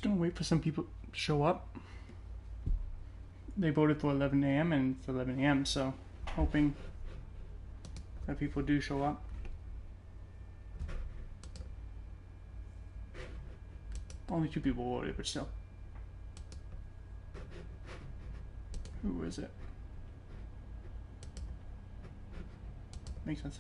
gonna wait for some people to show up. They voted for 11 a.m. and it's 11 a.m. so hoping that people do show up. Only 2 people voted, but still. Who is it? Makes sense.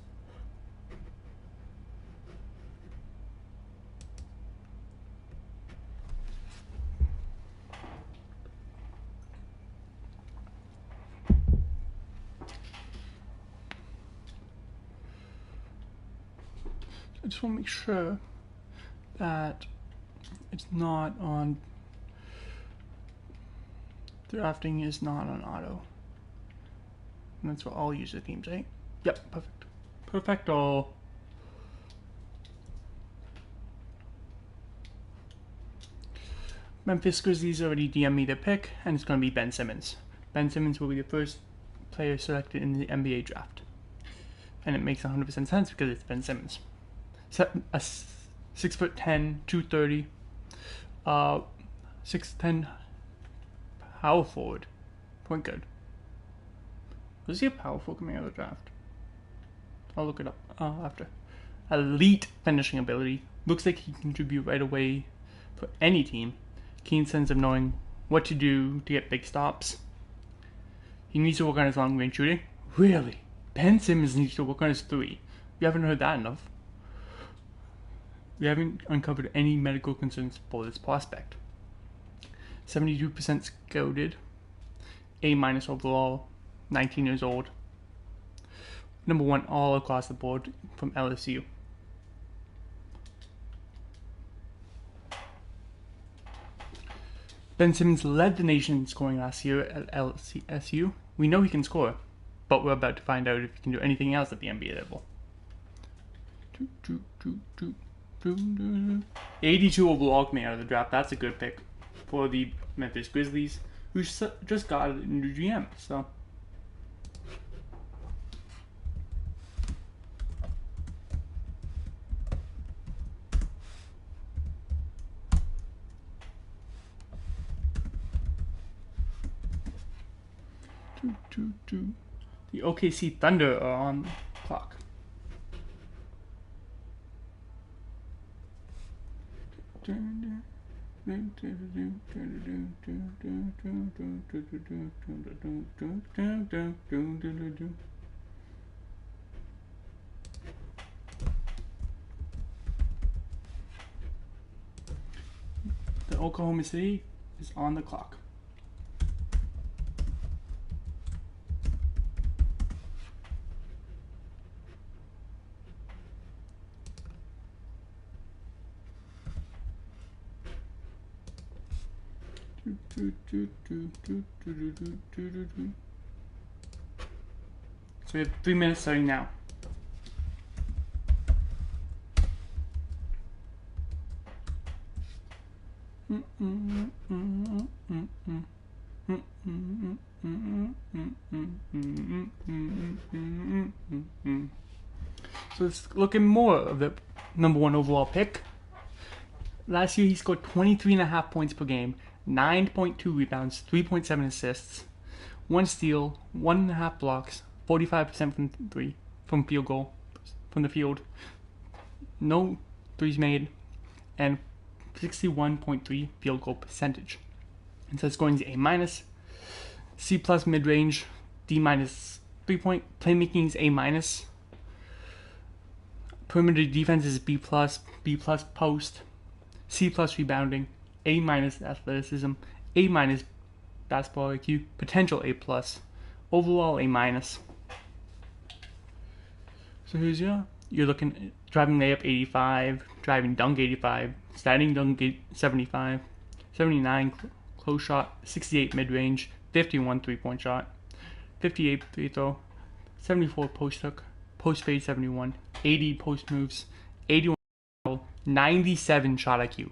I just want to make sure that it's not on, drafting is not on auto. And that's for all user themes, right? Yep, perfect. Perfecto. Memphis Grizzlies already DM'd me their pick, and it's going to be Ben Simmons. Ben Simmons will be the first player selected in the NBA draft. And it makes 100% sense because it's Ben Simmons. A 6'10", 230, 6'10" power forward, point guard. Was he a power forward coming out of the draft? I'll look it up after. Elite finishing ability. Looks like he can contribute right away for any team. Keen sense of knowing what to do to get big stops. He needs to work on his long range shooting. Really? Ben Simmons needs to work on his 3. We haven't heard that enough. We haven't uncovered any medical concerns for this prospect. 72% scouted. A- overall. 19 years old. Number 1 all across the board from LSU. Ben Simmons led the nation in scoring last year at LSU. We know he can score, but we're about to find out if he can do anything else at the NBA level. 82 overall coming out of the draft. That's a good pick for the Memphis Grizzlies, who just got a new GM. So. The OKC Thunder are on the clock. The Oklahoma City is on the clock. So we have 3 minutes starting now. So let's look at more of the number 1 overall pick. Last year he scored 23.5 points per game, 9.2 rebounds, 3.7 assists, 1 steal, 1.5 blocks, 45% from field goal, from the field, no threes made, and 61.3 field goal percentage. And so scoring is A-, C+ mid-range, D- 3-point, playmaking is A-, perimeter defense is B+, B+ post, C+ rebounding, A- athleticism, A- basketball IQ, potential A+, overall A-. So here's you're looking at driving layup 85, driving dunk 85, standing dunk 75, 79 close shot, 68 mid-range, 51 3-point shot, 58 free throw, 74 post hook, post fade 71, 80 post moves, 81 97 shot IQ.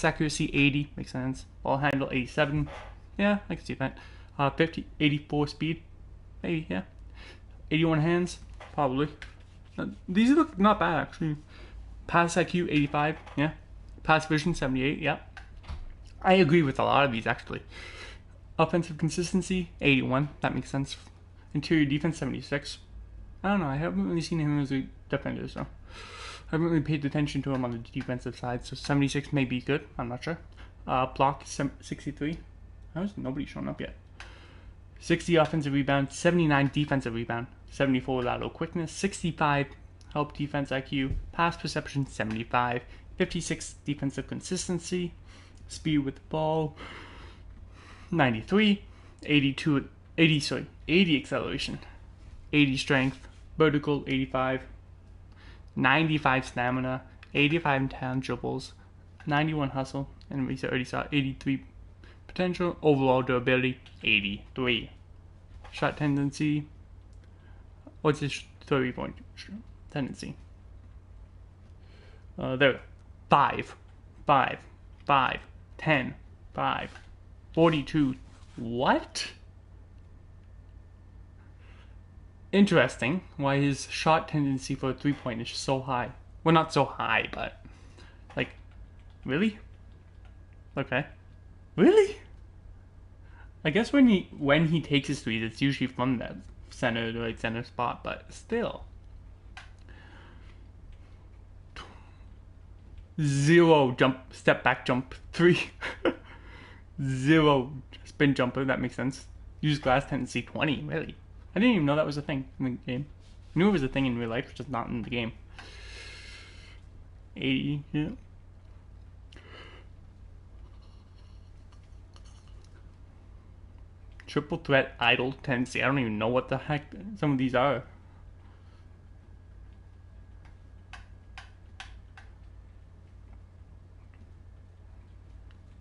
Accuracy 80, makes sense. Ball handle 87, yeah, I can see that. 84 speed, maybe, yeah. 81 hands, probably. These look not bad actually. Pass IQ 85, yeah. Pass vision 78, yeah. I agree with a lot of these actually. Offensive consistency 81, that makes sense. Interior defense 76. I don't know, I haven't really seen him as a defender, so I haven't really paid attention to him on the defensive side, so 76 may be good, I'm not sure. Block 63. How's nobody shown up yet? 60 offensive rebound, 79 defensive rebound, 74 lateral quickness, 65 help defense IQ, pass perception 75, 56 defensive consistency, speed with the ball 93, 80 acceleration, 80 strength, vertical 85, 95 stamina, 85 intangibles, 91 hustle, and we already saw 83 potential, overall durability 83. Shot tendency, what's his 3-point tendency? There, 5, 10, 42. What? Interesting why his shot tendency for a 3-point is so high. Well, not so high, but like, really? Okay. Really? I guess when he takes his threes, it's usually from that center to right center spot, but still. 0 jump, step back jump 3. 0 spin jumper, that makes sense. Use glass tendency 20, really. I didn't even know that was a thing in the game. I knew it was a thing in real life, just not in the game. 80, yeah. Triple threat idle tendency. I don't even know what the heck some of these are.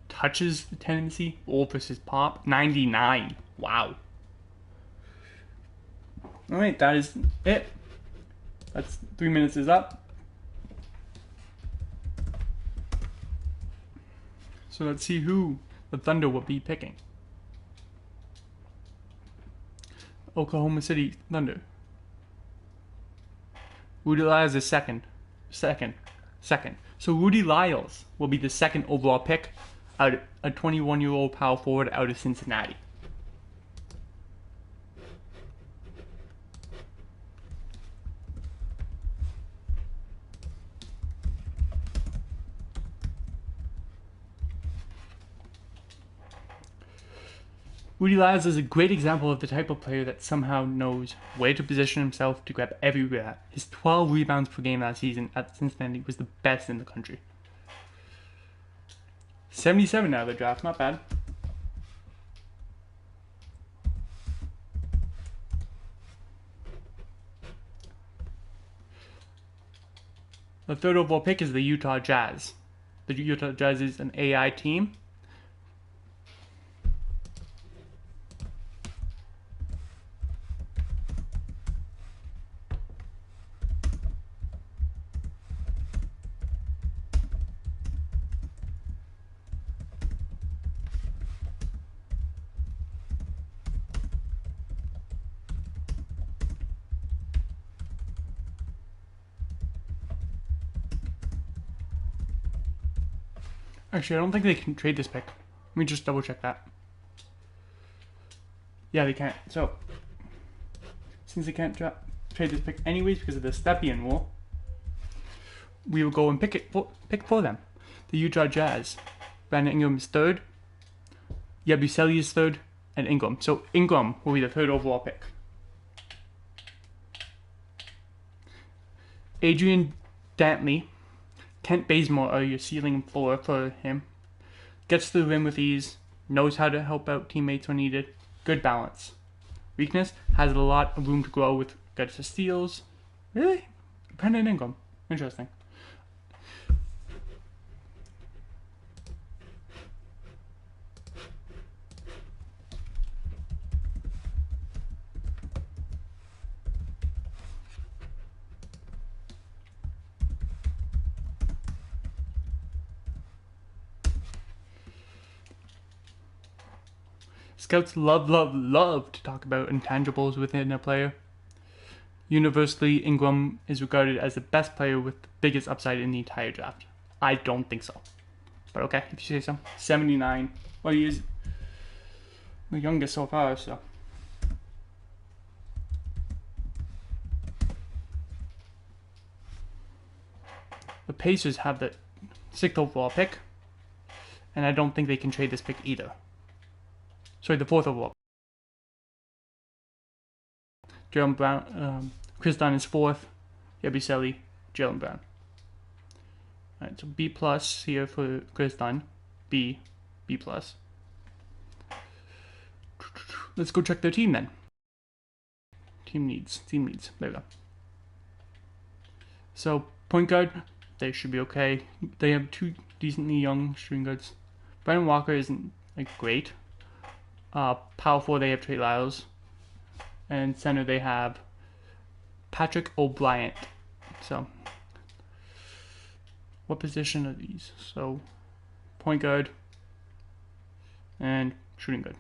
Touches tendency, all versus pop, 99. Wow. Alright, that is it. That's 3 minutes is up. So let's see who the Thunder will be picking. Oklahoma City Thunder. Rudy Lyles is second. So Rudy Lyles will be the second overall pick, out a 21-year-old power forward out of Cincinnati. Rudy Lyles is a great example of the type of player that somehow knows where to position himself to grab every rebound. His 12 rebounds per game last season at Cincinnati was the best in the country. 77 out of the draft, not bad. The third overall pick is the Utah Jazz. The Utah Jazz is an AI team. Actually, I don't think they can trade this pick. Let me just double check that. Yeah, they can't. So, since they can't trade this pick anyways because of the Stepien rule, we will go and pick for them. The Utah Jazz. Brandon Ingram is third. Yabusele is third. And Ingram. So Ingram will be the third overall pick. Adrian Dantley, Kent Bazemore are your ceiling and floor for him. Gets to the rim with ease. Knows how to help out teammates when needed. Good balance. Weakness, has a lot of room to grow with gets to steals. Really? Brandon Ingram. Interesting. Scouts love to talk about intangibles within a player. universally, Ingram is regarded as the best player with the biggest upside in the entire draft. I don't think so. But okay, if you say so. 79. Well, he is the youngest so far, so. The Pacers have the 6th overall pick, and I don't think they can trade this pick either. Sorry, the 4th overall. Jaylen Brown, Chris Dunn is 4th, Yabusele, Jaylen Brown. Alright, so B plus here for Chris Dunn. B plus. Let's go check their team then. Team needs. There we go. So, point guard, they should be okay. They have 2 decently young shooting guards. Brandon Walker isn't great. Power forward, they have Trey Lyles. And center, they have Patrick O'Brien. So, what position are these? So, point guard and shooting guard.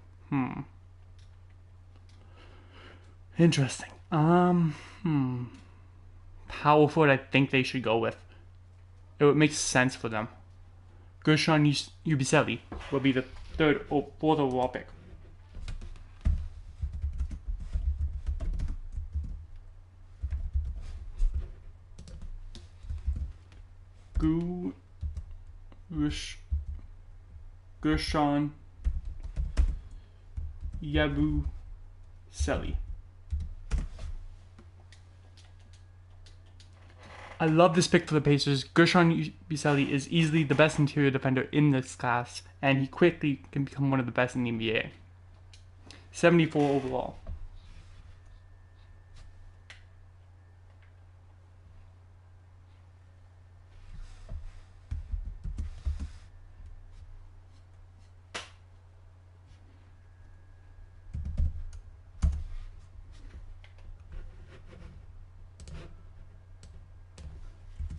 Interesting. Power forward, I think they should go with. It would make sense for them. Gershon Yabusele will be the 4th overall pick. Gershon Yabusele. I love this pick for the Pacers. Gershon Yabusele is easily the best interior defender in this class, and he quickly can become one of the best in the NBA. 74 overall.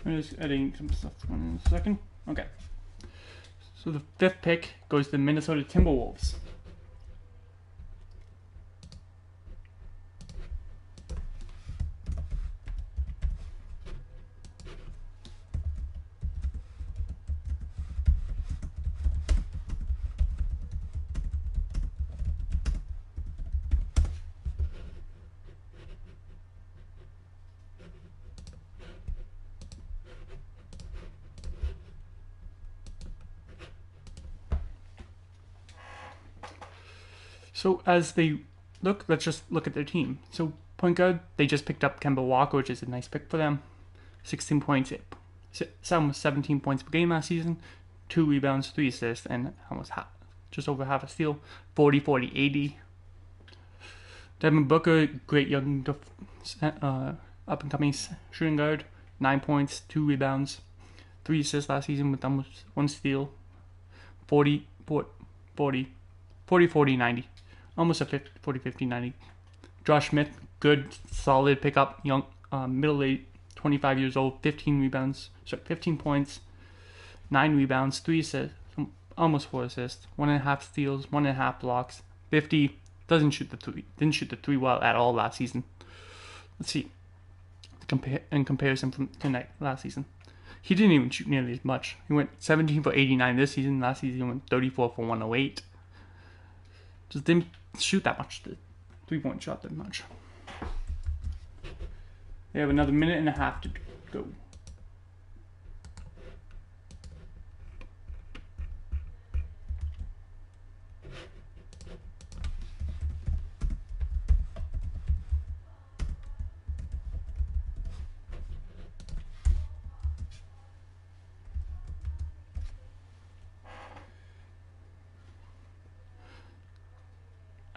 I'm just editing some stuff in a second. Okay. So the 5th pick goes to the Minnesota Timberwolves. So as they look, let's just look at their team. So point guard, they just picked up Kemba Walker, which is a nice pick for them. 16 points, almost 17 points per game last season, 2 rebounds, 3 assists, and just over half a steal. 40, 40, 80. Devin Booker, great young up-and-coming shooting guard. 9 points, 2 rebounds, 3 assists last season with almost 1 steal. 40, 40, 90. Almost a 40, 50, 90. Josh Smith, good, solid pickup. Young, middle-aged, 25 years old, 15 points, 9 rebounds, 3 assists, almost 4 assists, 1.5 steals, 1.5 blocks, 50. Didn't shoot the three well at all last season. Let's see. In comparison to last season. He didn't even shoot nearly as much. He went 17 for 89 this season. Last season he went 34 for 108. Just didn't shoot that much. The 3-point shot that much. They have another minute and a half to go.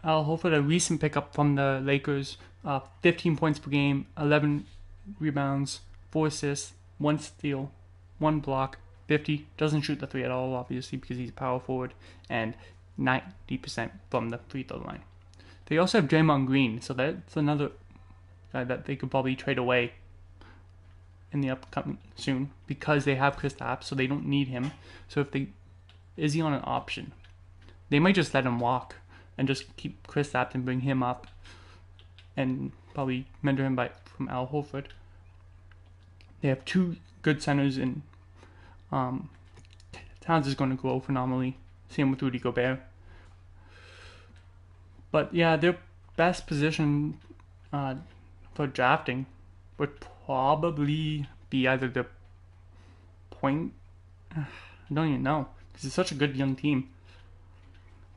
Al Horford, a recent pickup from the Lakers, 15 points per game, 11 rebounds, 4 assists, 1 steal, 1 block, 50. Doesn't shoot the 3 at all, obviously, because he's a power forward, and 90% from the free throw line. They also have Draymond Green, so that's another guy that they could probably trade away in the upcoming soon, because they have Kristaps, so they don't need him. So is he on an option? They might just let him walk and just keep Kristaps and bring him up and probably mentor him from Al Horford. They have 2 good centers, and Towns is going to grow phenomenally. Same with Rudy Gobert. But yeah, their best position for drafting would probably be either the point. I don't even know, because it's such a good young team.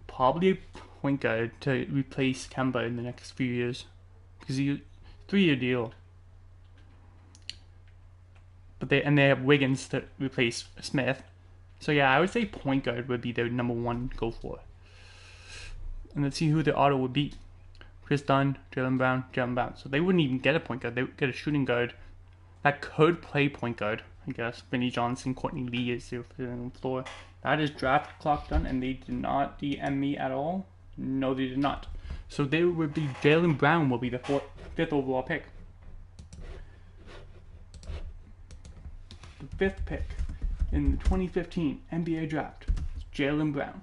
Probably a point guard to replace Kemba in the next few years, because he's a 3-year deal. But they have Wiggins to replace Smith. So yeah, I would say point guard would be their number 1 go for. And let's see who the auto would be. Chris Dunn, Jaylen Brown. So they wouldn't even get a point guard. They would get a shooting guard that could play point guard, I guess. Vinny Johnson, Courtney Lee is there on the floor. That is draft clock done, and they did not DM me at all. No, they did not. So they would be Jaylen Brown will be the 5th overall pick. The 5th pick in the 2015 NBA draft is Jaylen Brown.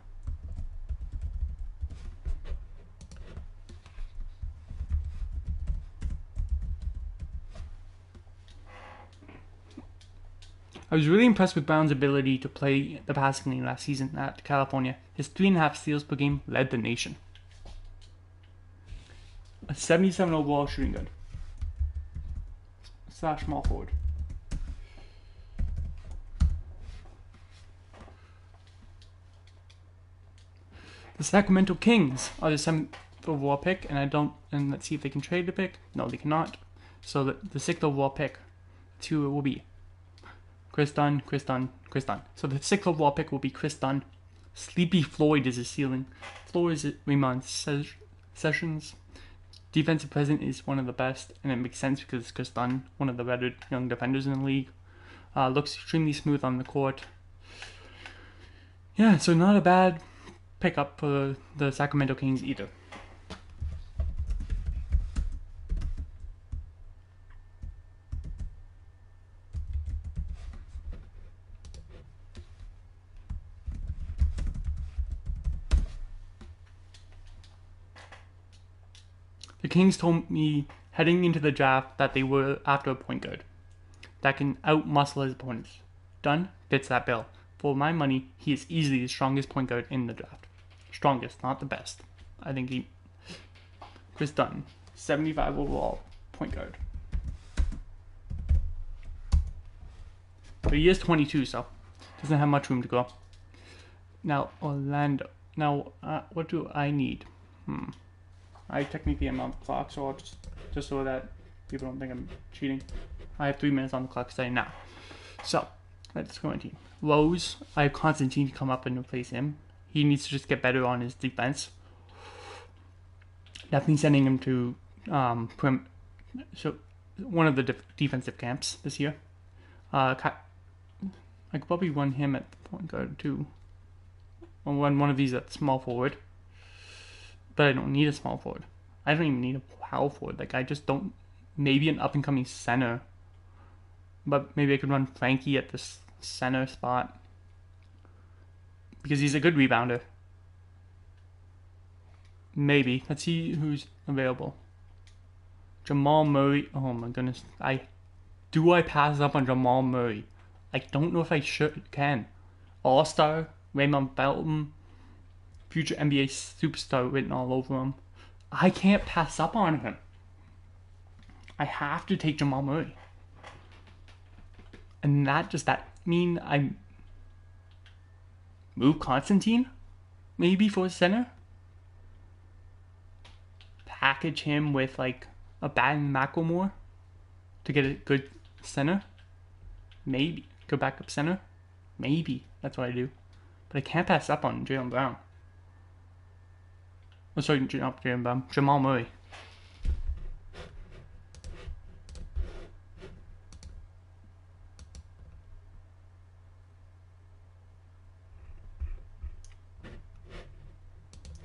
I was really impressed with Brown's ability to play the passing lane last season at California. His 3.5 steals per game led the nation. A 77 overall shooting guard / small forward. The Sacramento Kings are the 7th overall pick, and let's see if they can trade the pick. No, they cannot. So the 6th overall pick, 2 will be Chris Dunn. So the 6th overall pick will be Chris Dunn. Sleepy Floyd is his ceiling. Floor is Raymond Sessions. Defensive presence is one of the best, and it makes sense because it's Chris Dunn, one of the better young defenders in the league. Looks extremely smooth on the court. Yeah, so not a bad pickup for the Sacramento Kings either. The Kings told me heading into the draft that they were after a point guard that can out-muscle his opponents. Dunn fits that bill. For my money, he is easily the strongest point guard in the draft. Strongest, not the best. I think Chris Dunn, 75 overall point guard. But he is 22, so doesn't have much room to go. Now, Orlando. Now, what do I need? I technically am on the clock, so I'll just so that people don't think I'm cheating. I have 3 minutes on the clock starting now. So, let's go into Rose. I have Constantine come up and replace him. He needs to just get better on his defense. Definitely sending him to one of the defensive camps this year. I could probably run him at the point guard too. I'll run one of these at small forward. But I don't need a small forward. I don't even need a power forward. Like, I just don't. Maybe an up-and-coming center. But maybe I could run Frankie at the center spot, because he's a good rebounder. Maybe. Let's see who's available. Jamal Murray. Oh my goodness. Do I pass up on Jamal Murray? I don't know if I can. All-star, Raymond Felton, future NBA superstar written all over him. I can't pass up on him. I have to take Jamal Murray. And does that mean I move Constantine? Maybe for a center? Package him with like a Batten McElmore to get a good center? Maybe. Good backup center? Maybe. That's what I do. But I can't pass up on Jaylen Brown. Oh, sorry, not Jaylen Brown. Jamal Murray.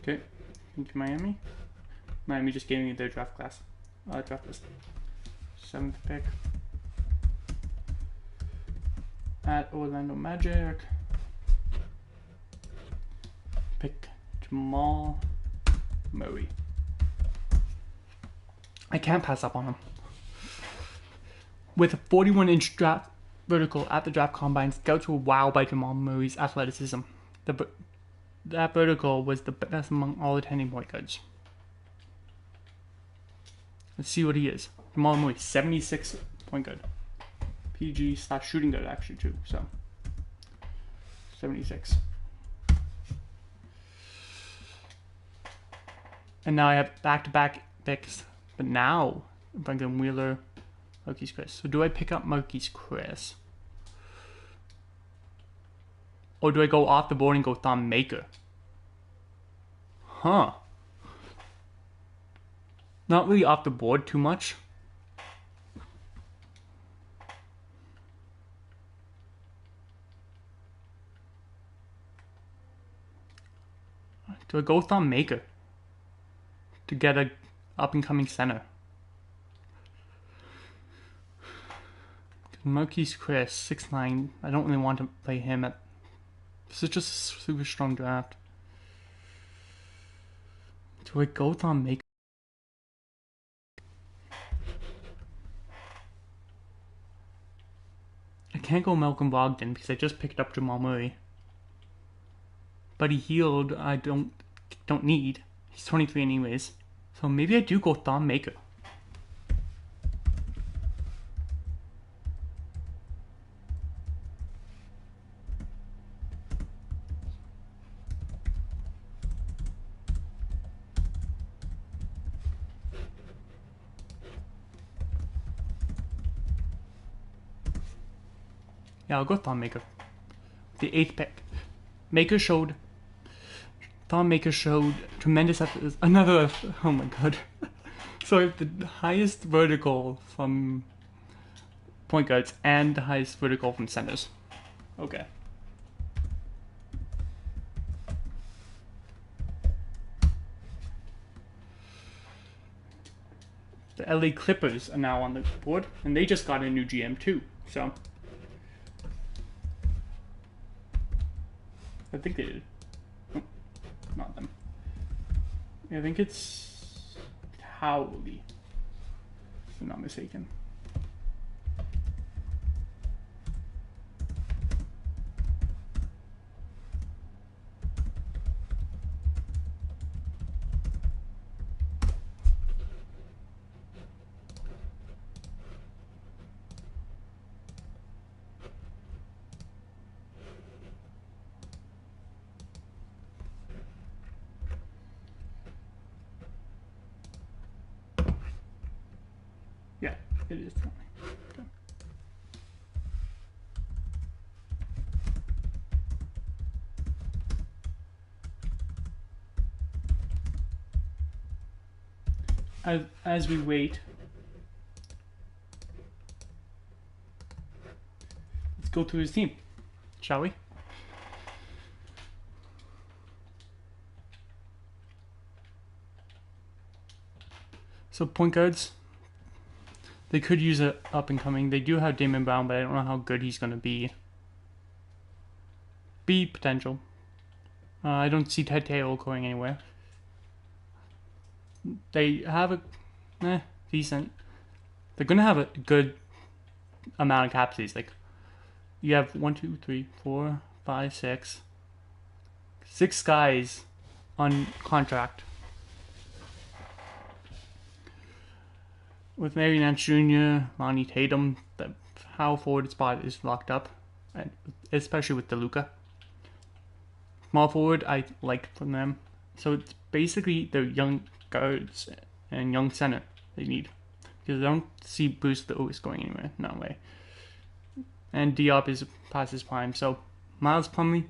Okay, thank you, Miami. Miami just gave me their draft list. 7th pick at Orlando Magic. Pick Jamal Murray. I can't pass up on him. With a 41-inch draft vertical at the draft combine, scouts were wowed by Jamal Murray's athleticism. That vertical was the best among all attending point guards. Let's see what he is. Jamal Murray, 76 point guard. PG / shooting guard actually too, so 76. And now I have back-to-back picks, but now Franklin Wheeler, Marquise Chris. So do I pick up Marquise Chris? Or do I go off the board and go Thon Maker? Huh. Not really off the board too much. Do I go Thon Maker to get a up-and-coming center? Marquise Chris, 6'9". I don't really want to play him at... This is just a super strong draft. Do I go Thon Maker? I can't go Malcolm Brogdon because I just picked up Jamal Murray. Buddy Hield, I don't need. He's 23 anyways. So maybe I do go Thon Maker. Yeah, I'll go Thon Maker. The 8th pick. Thon Maker showed tremendous another, oh my god. So I have the highest vertical from point guards and the highest vertical from centers. Okay. The LA Clippers are now on the board, and they just got a new GM too, so... I think they did. Oh, not them. Yeah, I think it's Howley, if I'm not mistaken. Yeah, it is. Okay. As we wait, let's go through his team, shall we? So point guards, they could use it up and coming. They do have Damon Brown, but I don't know how good he's going to be. B potential. I don't see Ted Taylor going anywhere. They have a decent. They're going to have a good amount of cap space. Like you have 1, 2, 3, 4, 5, 6 guys on contract. With Mary Nance Jr., Lonnie Tatum, the power forward spot is locked up, and especially with DeLuca. Small forward, I like from them. So it's basically the young guards and young center they need. Because I don't see Bruce Lewis going anywhere, no way. And Diop is past his prime, so Miles Plumlee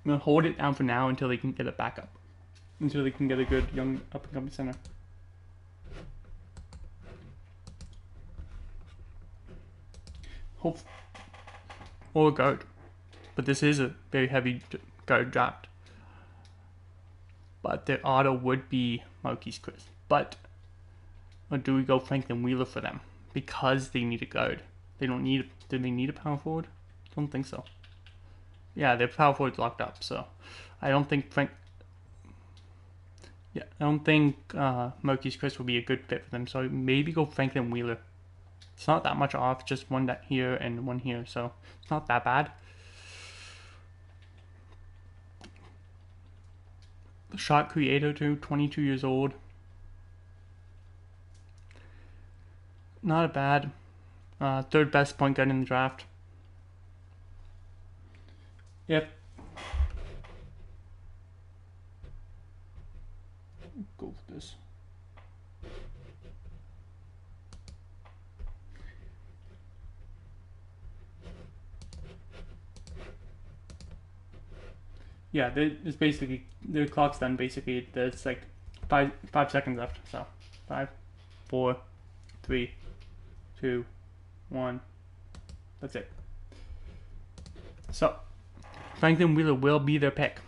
will hold it down for now until they can get it back up. Until they can get a good young up-and-coming center. Or guard, but this is a very heavy guard draft. But their auto would be Marquise Chris. Or do we go Franklin Wheeler for them because they need a guard? They don't need. Do they need a power forward? Don't think so. Yeah, their power forward's locked up, so I don't think Yeah, I don't think Murky's Chris will be a good fit for them, so maybe go Franklin Wheeler. It's not that much off, just one that here and one here, so it's not that bad. Shot creator too, 22 years old. Not a bad. Third best point guard in the draft. Yep. Go for this. Yeah, it's basically the clock's done. Basically, there's like 5 seconds left. So 5, 4, 3, 2, 1. That's it. So Franklin Wheeler will be their pick.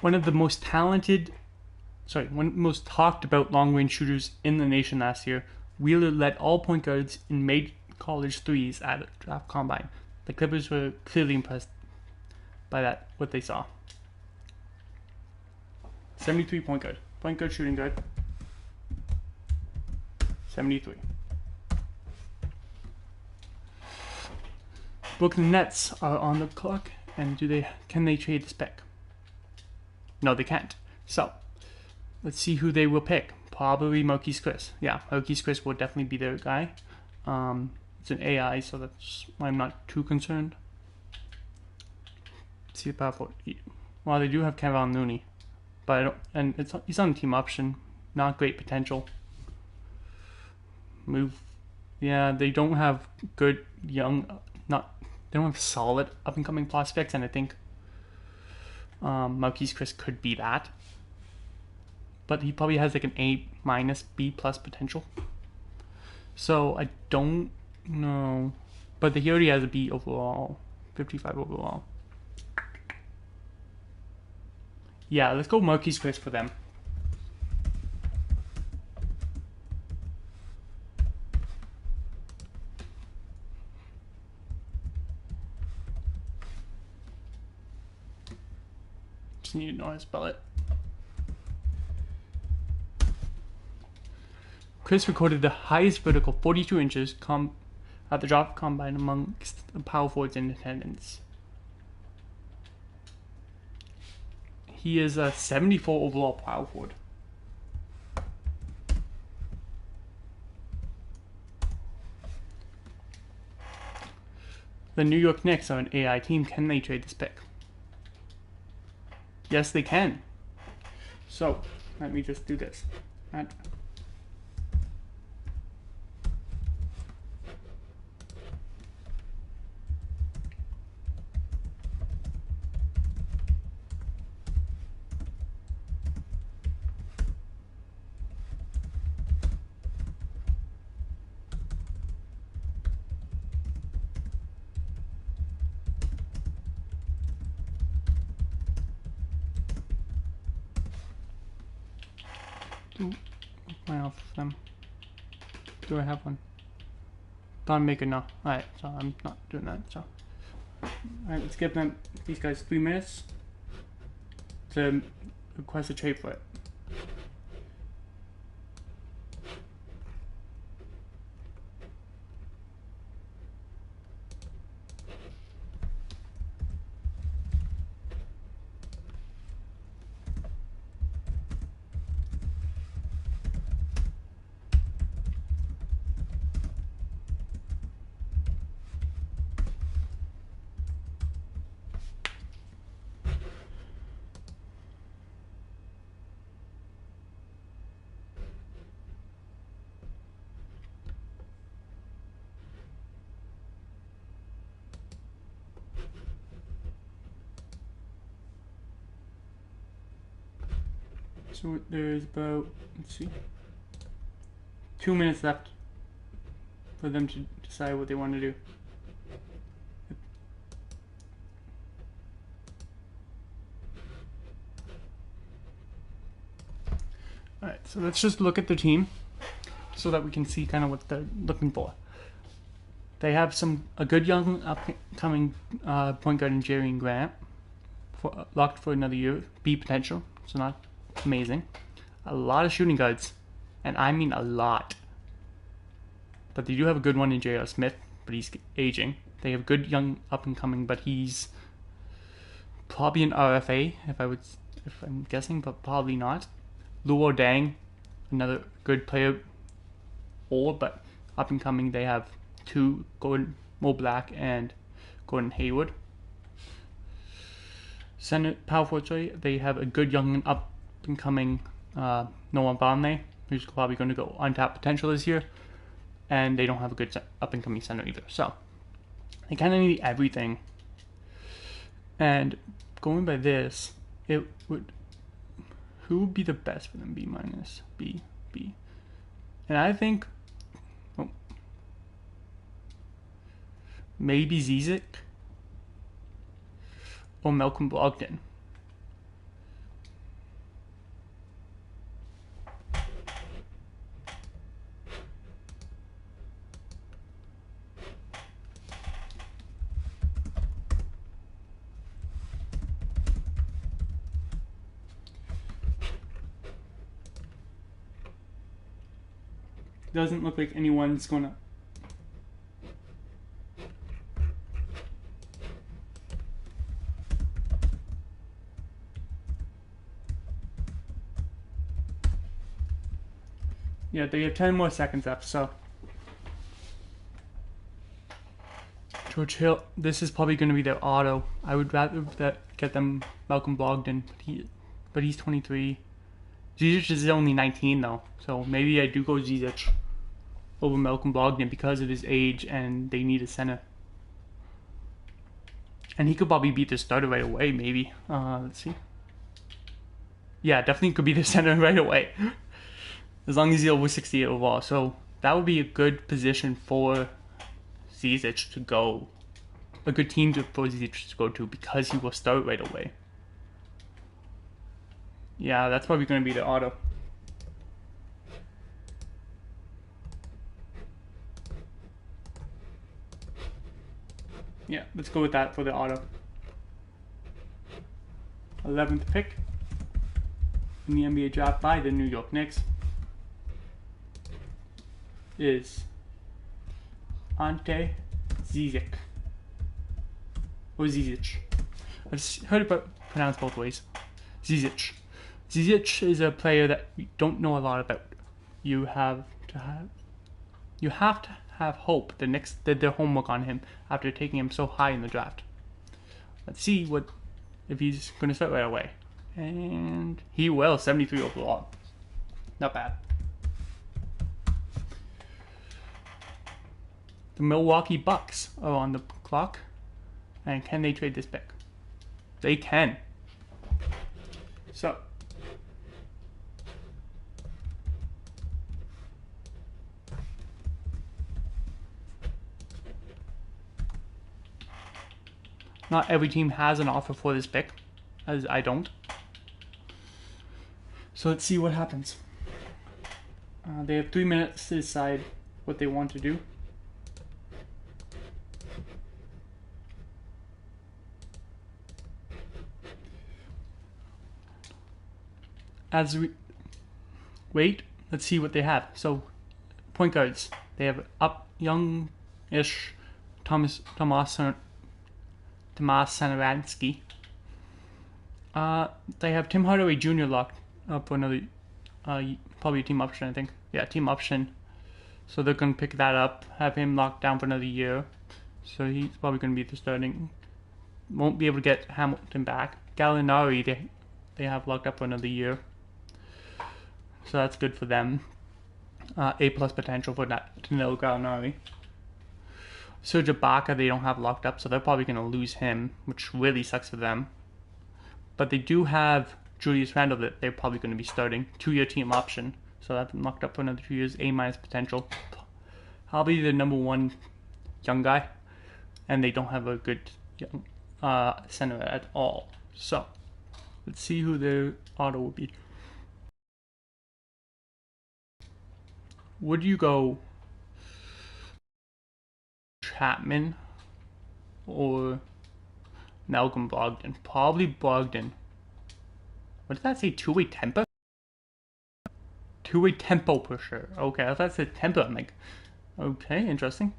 One of the most most talked about long-range shooters in the nation last year, Wheeler led all point guards and made college threes at a draft combine. The Clippers were clearly impressed by what they saw. 73 point guard shooting guard. 73. Brooklyn Nets are on the clock, and can they trade this pick? No, they can't. So, let's see who they will pick. Probably Marquise Chris. Yeah, Marquise Chris will definitely be their guy. It's an AI, so that's why I'm not too concerned. Let's see about well, they do have Kevin Looney, but he's on the team option. Not great potential. Yeah, they don't have good young. They don't have solid up and coming prospects, and I think Marquise Chris could be that. But he probably has like an A-, B+ potential. So I don't know. But he already has a B overall. 55 overall. Yeah, let's go Marquise Chris for them. Just need to know how to spell it. Chris recorded the highest vertical, 42 inches, at the draft combine amongst the power forwards in attendance. He is a 74 overall power forward. The New York Knicks are an AI team. Can they trade this pick? Yes, they can. So, let me just do this. My off of them. Do I have one? Don't make it now. Alright, so I'm not doing that. So, alright, let's give these guys 3 minutes to request a trade for it. So there's about, let's see, 2 minutes left for them to decide what they want to do. So let's just look at the team so that we can see kind of what they're looking for. They have a good young upcoming point guard in Jerry and Grant, locked for another year. B potential, so not amazing. A lot of shooting guards, and I mean a lot. But they do have a good one in J.R. Smith, but he's aging. They have good young up and coming, but he's probably an RFA if I'm guessing, but probably not. Luo Dang, another good player, but up and coming. They have two, Gordon Mo Black and Gordon Hayward. Center power forward, they have a good young and up and coming Noah Vonleh, who's probably going to go untapped potential this year, and they don't have a good up and coming center either. So they kind of need everything. And going by this, who would be the best for them? B minus, B. And I think maybe Zizic or Malcolm Brogdon. Doesn't look like anyone's gonna. Yeah, they have 10 more seconds left, so. George Hill, this is probably going to be their auto. I would rather get them Malcolm Brogdon, but he's 23. Zizic is only 19 though, so maybe I do go Zizic over Malcolm Brogdon because of his age and they need a center. And he could probably beat the starter right away, maybe. Let's see. Yeah, definitely could be the center right away. As long as he's over 68 overall. So that would be a good position for Zizic to go. A good team for Zizic to go to because he will start right away. Yeah, that's probably going to be the auto. Yeah, let's go with that for the auto. 11th pick in the NBA draft by the New York Knicks is Ante Zizic. Or Zizic. I've heard it pronounced both ways. Zizic. Zizic is a player that we don't know a lot about. You have to have hope the Knicks did their homework on him after taking him so high in the draft. Let's see if he's going to start right away. And he will, 73 overall. Not bad. The Milwaukee Bucks are on the clock. And can they trade this pick? They can. So not every team has an offer for this pick, as I don't. So let's see what happens. They have 3 minutes to decide what they want to do. As we wait, let's see what they have. So, point guards. They have young-ish Tomas Sanaransky. They have Tim Hardaway Jr. locked up for another, probably a team option, I think. Yeah, team option. So they're going to pick that up, have him locked down for another year. So he's probably going to be the starting. Won't be able to get Hamilton back. Gallinari, they have locked up for another year. So that's good for them. A+ potential for that Danilo Gallinari. Serge Ibaka they don't have locked up, so they're probably going to lose him, which really sucks for them. But they do have Julius Randle that they're probably going to be starting. 2-year team option, so that's locked up for another 2 years. A- potential. Probably the number one young guy, and they don't have a good young center at all. So let's see who their auto will be. would you go Chapman or Malcolm Brogdon? Probably Brogdon. What did that say? Two-way tempo? Two-way tempo for sure. Okay, I thought it said tempo. I'm like, okay, interesting.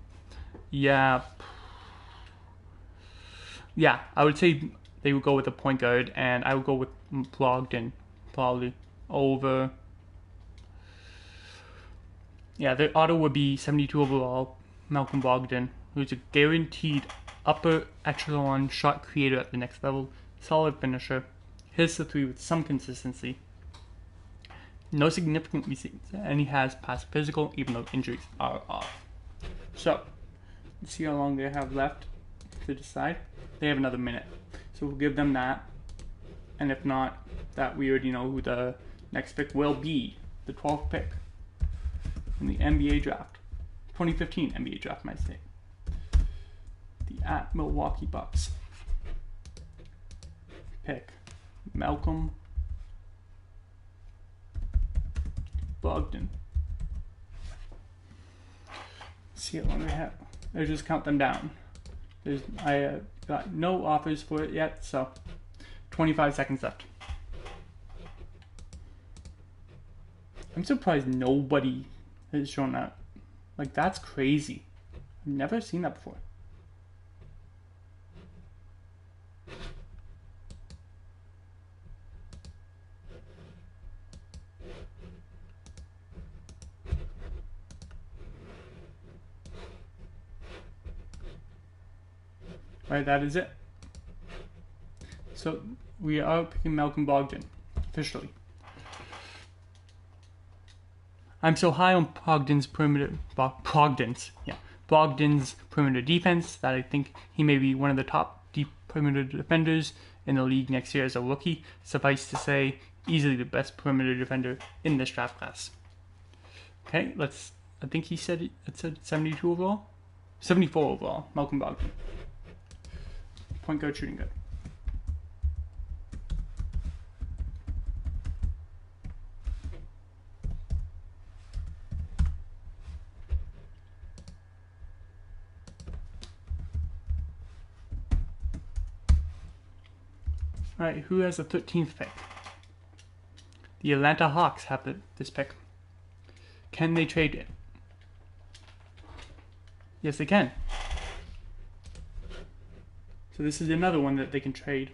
Yeah. Yeah, I would say they would go with a point guard, and I would go with Brogdon, probably, over... Yeah, the auto would be 72 overall, Malcolm Brogdon, who's a guaranteed upper echelon shot creator at the next level, solid finisher, hits the three with some consistency, no significant receipts, and he has passed physical even though injuries are off. So, let's see how long they have left to decide. They have another minute, so we'll give them that, and if not, that we already know who the next pick will be, the 12th pick in the NBA draft, 2015 NBA draft, might say. The at Milwaukee Bucks pick Malcolm Brogdon. Let's see how long they have. Let's just count them down. I got no offers for it yet, so 25 seconds left. I'm surprised nobody has shown that. Like, that's crazy. I've never seen that before. Right, that is it. So we are picking Malcolm Brogdon officially. I'm so high on Brogdon's perimeter defense that I think he may be one of the top deep perimeter defenders in the league next year as a rookie. Suffice to say, easily the best perimeter defender in this draft class. Okay, I think he said it said 72 overall, 74 overall. Malcolm Brogdon, point guard, shooting guard. Alright, who has the 13th pick? The Atlanta Hawks have this pick. Can they trade it? Yes, they can. So this is another one that they can trade.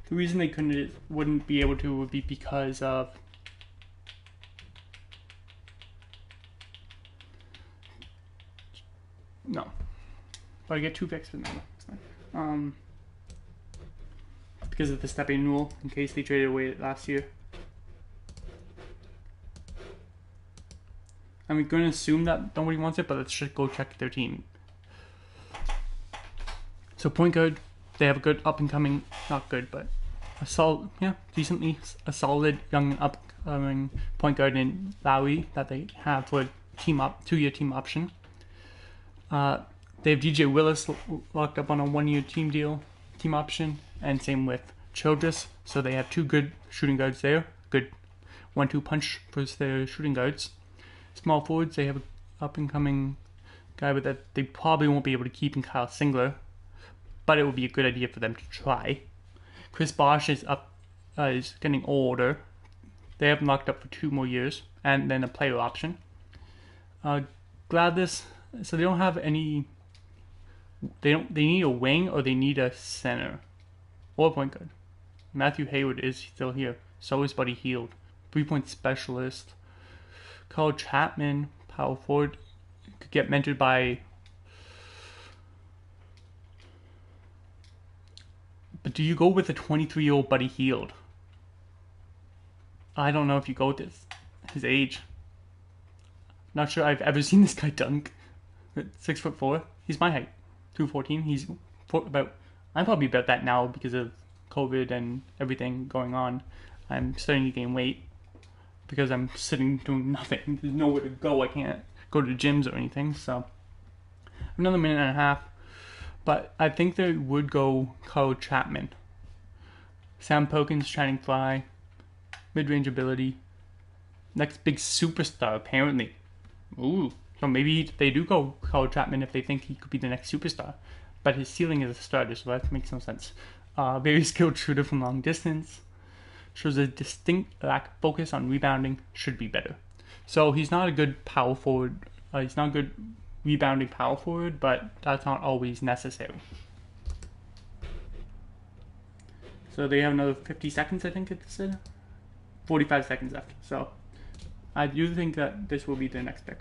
The reason they wouldn't be able to would be because of no. But I get 2 picks for them. Because of the stepping rule, in case they traded away last year. I'm going to assume that nobody wants it, but let's just go check their team. So point guard, they have a good up and coming, not good, but a solid, decently a solid young upcoming point guard in Lowry that they have for a 2-year team option. They have DJ Willis locked up on a 1-year team option, and same with Childress. So they have 2 good shooting guards there. Good 1-2 punch for their shooting guards. Small forwards, they have an up-and-coming guy with that they probably won't be able to keep in Kyle Singler, but it would be a good idea for them to try. Chris Bosh is getting older. They have him locked up for 2 more years, and then a player option. Gladys, so they don't have any. They need a wing, or they need a center or a point guard. Matthew Hayward is still here. So is Buddy Hield, 3-point specialist. Carl Chapman, power forward, could get mentored by. But do you go with a 23-year-old Buddy Hield? I don't know if you go with his age. Not sure I've ever seen this guy dunk. 6'4". He's my height, 214. He's about. I'm probably about that now because of COVID and everything going on. I'm starting to gain weight because I'm sitting doing nothing. There's nowhere to go. I can't go to gyms or anything. So another minute and a half. but I think they would go Carl Chapman. Sam Perkins, Shining Fly, mid-range ability. Next big superstar, apparently. Ooh, so maybe they do go Carl Chapman if they think he could be the next superstar. But his ceiling is a starter, so that makes no sense. Very skilled shooter from long distance. Shows a distinct lack of focus on rebounding. Should be better. So he's not a good power forward. He's not a good rebounding power forward, but that's not always necessary. So they have another 50 seconds, I think it's 45 seconds left. So I do think that this will be the next pick.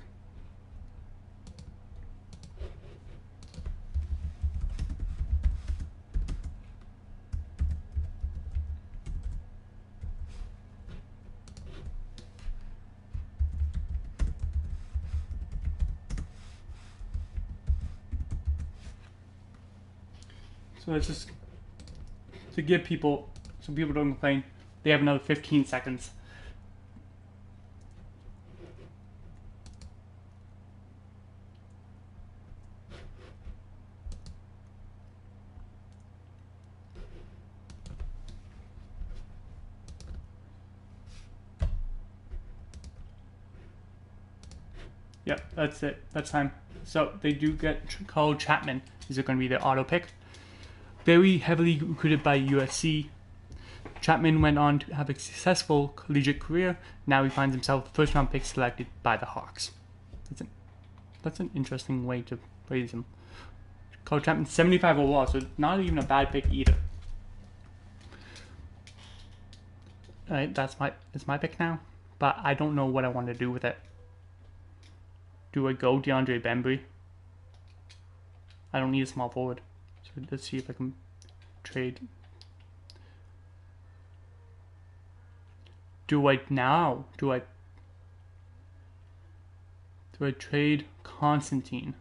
So it's just to give people, so people don't complain, they have another 15 seconds. Yep, that's it. That's time. So they do get Carl Chapman. Is it going to be their auto pick? Very heavily recruited by USC. Chapman went on to have a successful collegiate career. Now he finds himself first round pick selected by the Hawks. That's an interesting way to phrase him. Carl Chapman, 75 overall, so not even a bad pick either. Alright, it's my pick now, but I don't know what I want to do with it. Do I go DeAndre Bembry? I don't need a small forward. So let's see if I can trade. Do I trade Constantine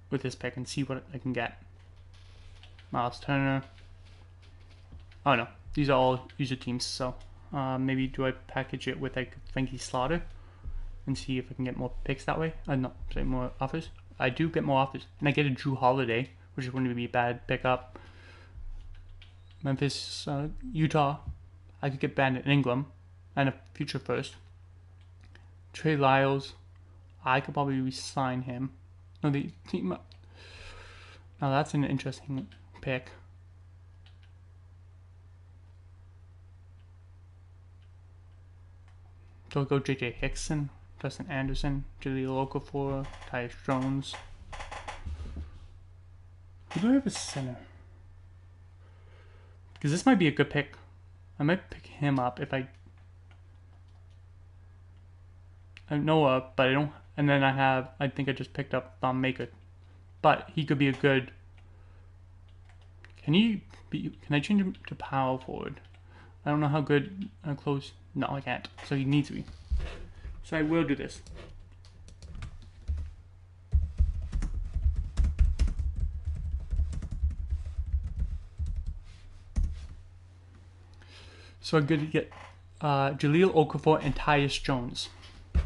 with this pick and see what I can get? Miles Turner. Oh no, these are all user teams, so maybe do I package it with like Frankie Slaughter and see if I can get more picks that way? More offers. I do get more offers, and I get a Drew Holiday, which wouldn't be a bad pickup. Memphis, Utah. I could get Brandon Ingram and a future first. Trey Lyles. I could probably re-sign him. No, the team. Now that's an interesting pick. So I'll go J.J. Hickson, Dustin Anderson, Jaleel Okafor, Tyus Jones. Who do I have as center? Because this might be a good pick. I might pick him up if I know but I don't. And then I think I just picked up Thon Maker. But he could be a good. Can I change him to power forward? I don't know how good, close. No, I can't. So he needs to be. So I will do this. So I'm going to get Jaleel Okafor and Tyus Jones. So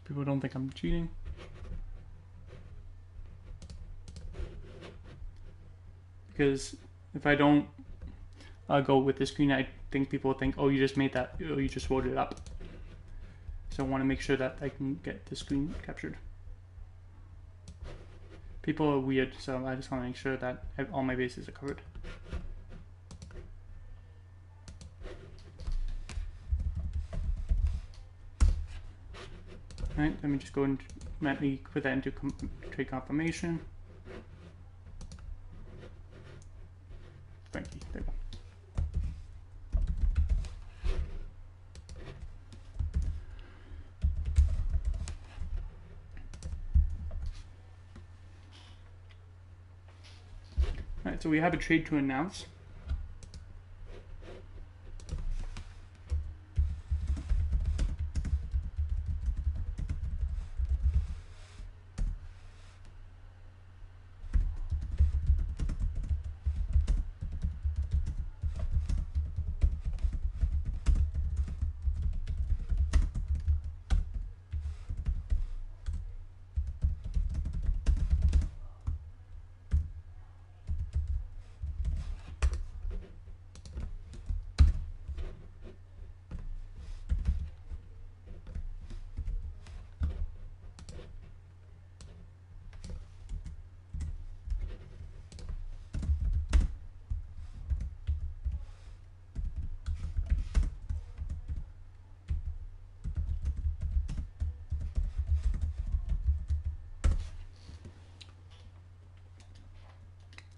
people don't think I'm cheating. Because if I don't go with the screen, I think people will think, oh, you just made that, oh, you just wrote it up. So I want to make sure that I can get the screen captured. People are weird, so I just want to make sure that all my bases are covered. Alright, let me just go and let me put that into trade confirmation. Frankie, there we go. Alright, so we have a trade to announce.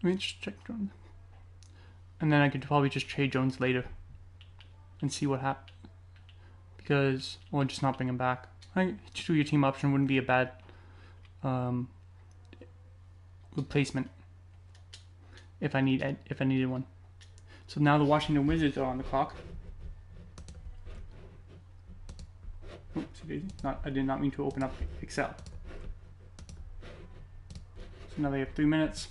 Let me just check Jones. And then I could probably just trade Jones later and see what happens. Because, or just not bring him back. I think 2-year team option wouldn't be a bad replacement if I needed one. So now the Washington Wizards are on the clock. Oops, I did not mean to open up Excel. So now they have 3 minutes.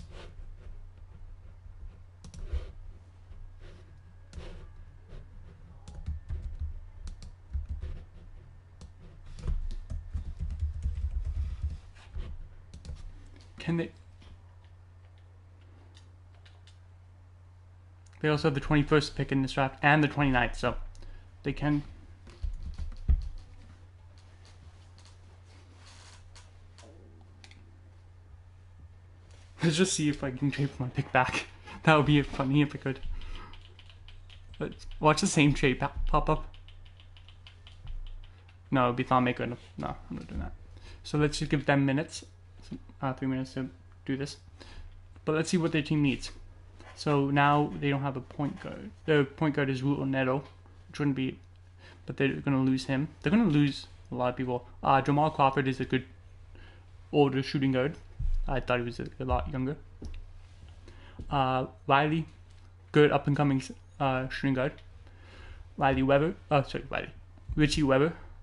Can they? They also have the 21st pick in this draft and the 29th, so they can. Let's just see if I can trade my pick back. That would be funny if I could. Let's watch the same trade pop up. No, it would be Thonmaker. No, I'm not doing that. So let's just give them minutes. 3 minutes to do this. But let's see what their team needs. So now they don't have a point guard. Their point guard is Ruto Neto, which wouldn't be, but they're going to lose him. They're going to lose a lot of people. Jamal Crawford is a good older shooting guard. I thought he was a lot younger. Riley, good up and coming shooting guard. Richie Weber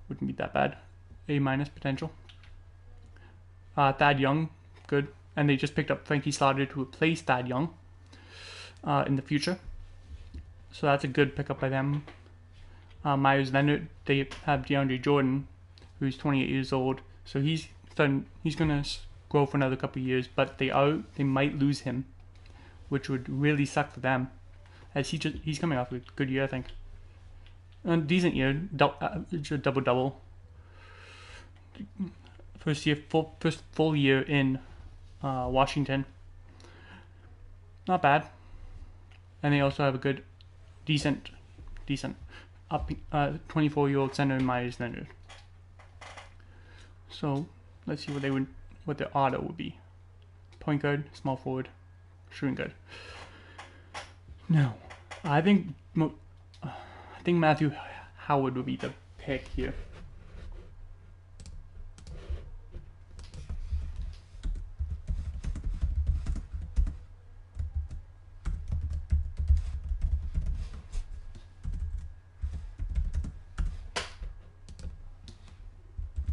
wouldn't be that bad. A- potential. Thad Young, good. And they just picked up Frankie Slaughter to replace Thad Young in the future. So that's a good pickup by them. Myers Leonard, they have DeAndre Jordan, who's 28 years old. So he's going to grow for another couple of years, but they might lose him, which would really suck for them, as he's coming off a good year, I think. A decent year, double-double. First full year in Washington. Not bad. And they also have a good, decent, 24-year-old center in Myers Leonard. So let's see what their auto would be. Point guard, small forward, shooting guard. Now, I think Matthew Howard would be the pick here.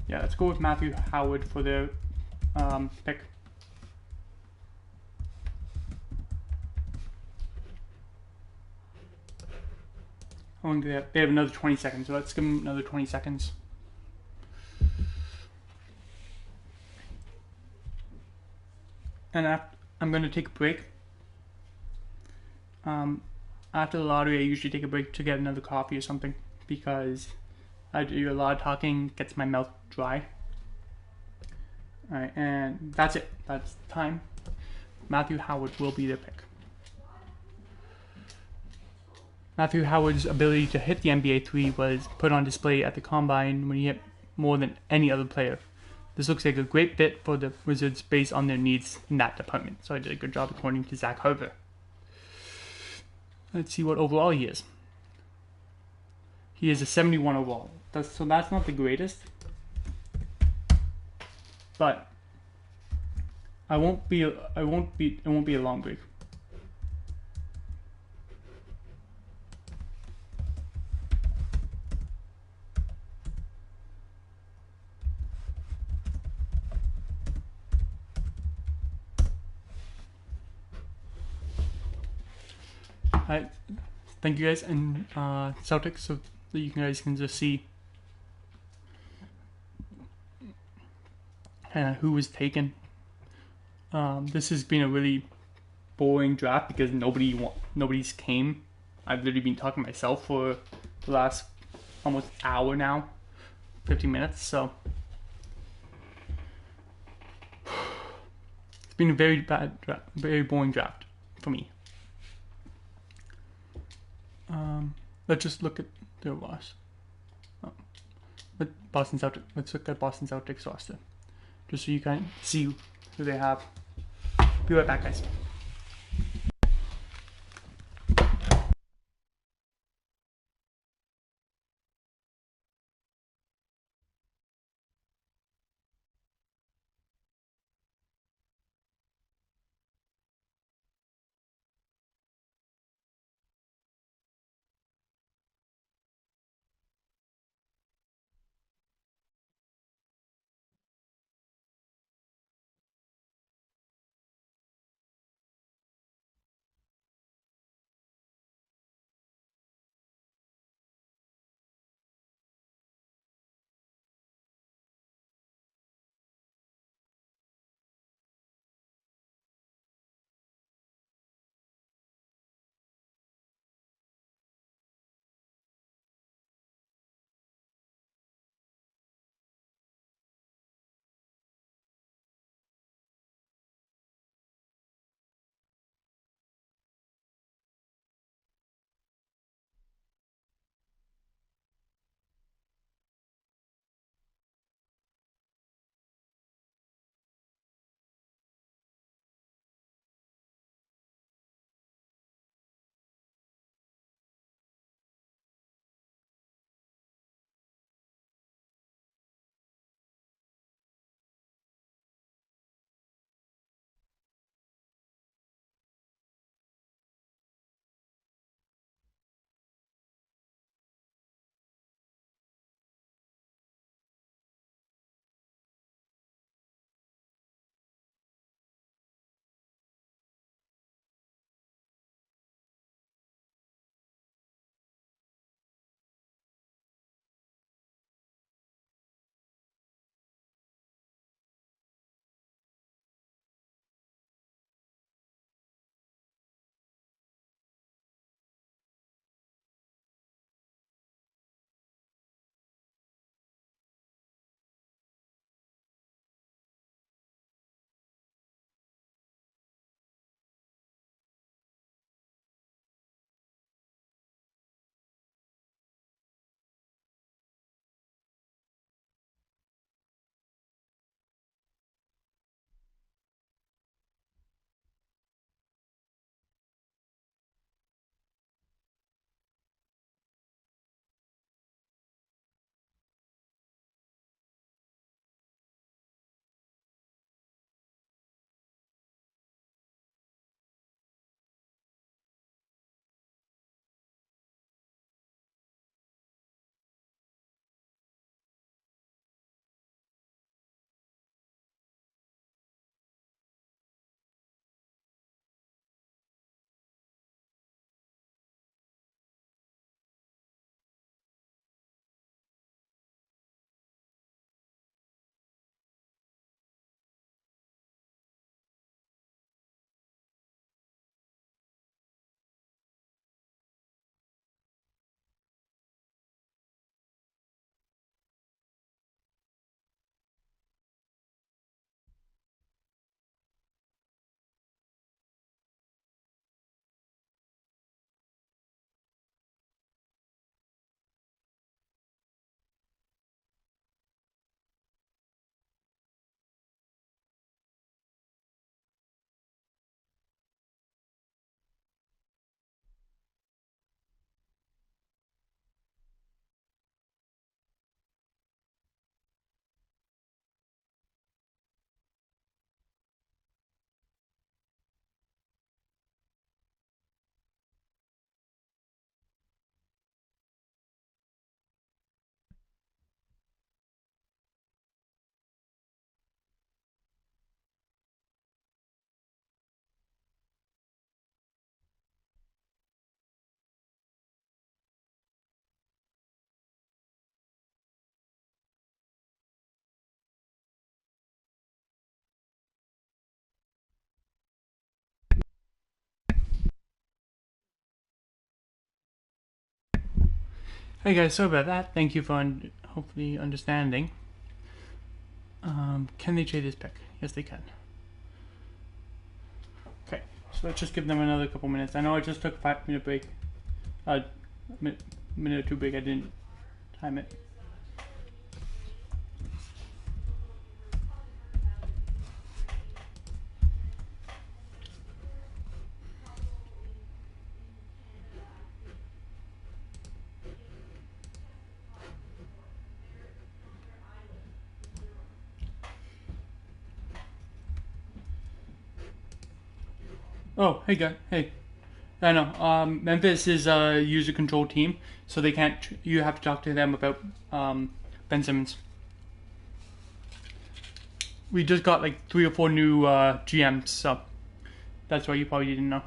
Yeah, let's go with Matthew Howard for their pick. They have another 20 seconds, so let's give them another 20 seconds. And I'm going to take a break. After the lottery, I usually take a break to get another coffee or something, because I do a lot of talking, gets my mouth dry. Alright, and that's it. That's time. Matthew Howard will be their pick. Matthew Howard's ability to hit the NBA 3 was put on display at the Combine when he hit more than any other player. This looks like a great fit for the Wizards based on their needs in that department. So I did a good job according to Zach Harper. Let's see what overall he is. He is a 71 overall. So that's not the greatest. But it won't be a long break. Alright, thank you guys, and Celtics, so that you guys can just see who was taken. This has been a really boring draft because nobody's came. I've literally been talking to myself for the last almost hour now, 15 minutes. So it's been a very bad draft, very boring draft for me. Let's just look at their loss. Let's look at Boston Celtics roster, just so you can see who they have. Be right back, guys. Hey guys, sorry about that. Thank you for hopefully understanding. Can they trade this pick? Yes, they can. Okay, so let's just give them another couple minutes. I know I just took a 5-minute break. Minute or two break. I didn't time it. Oh, hey guy. Hey. I know. Memphis is a user control team, so they can't. You have to talk to them about Ben Simmons. We just got like 3 or 4 new GMs, so that's why you probably didn't know.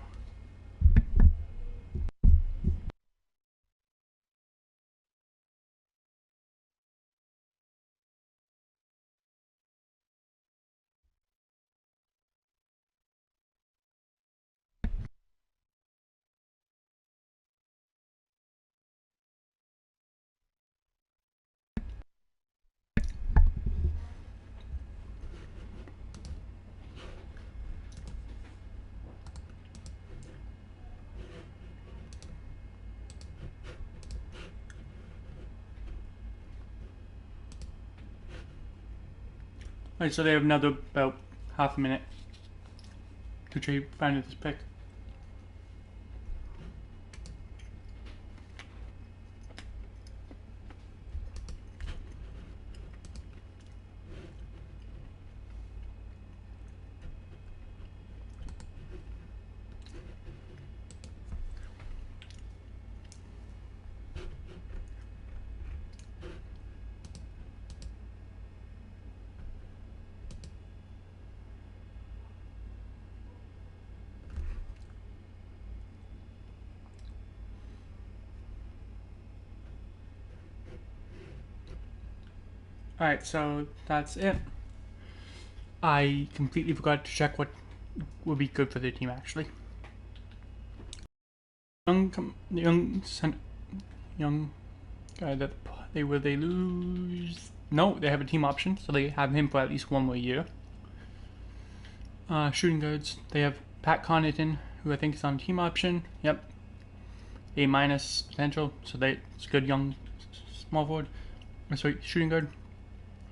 Alright, so they have another about half a minute to find this pick. Alright, so that's it. I completely forgot to check what would be good for their team actually. The young guy that they lose. No, they have a team option, so they have him for at least 1 more year. Shooting guards, they have Pat Connaughton, who I think is on team option. Yep, A- potential, so it's good young small forward. Sorry, shooting guard.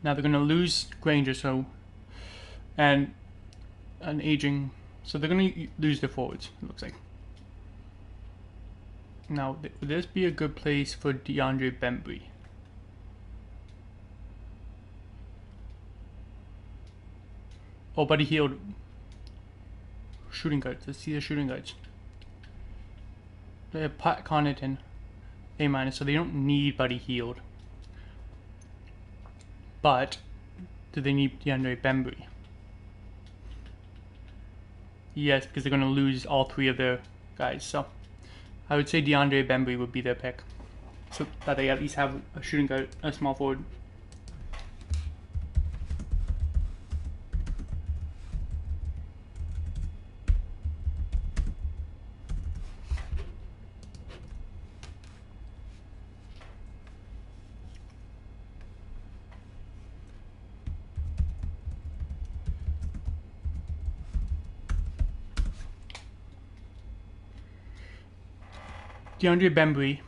Now they're gonna lose Granger, so and an aging, so they're gonna lose their forwards. It looks like. Now, would this be a good place for DeAndre Bembry? Oh, Buddy Hield. Shooting guards. Let's see the shooting guards. They have Pat Connaughton, A-, so they don't need Buddy Hield. But, do they need DeAndre Bembry? Yes, because they're going to lose all 3 of their guys, so I would say DeAndre Bembry would be their pick, so that they at least have a shooting guard, a small forward. DeAndre Bembry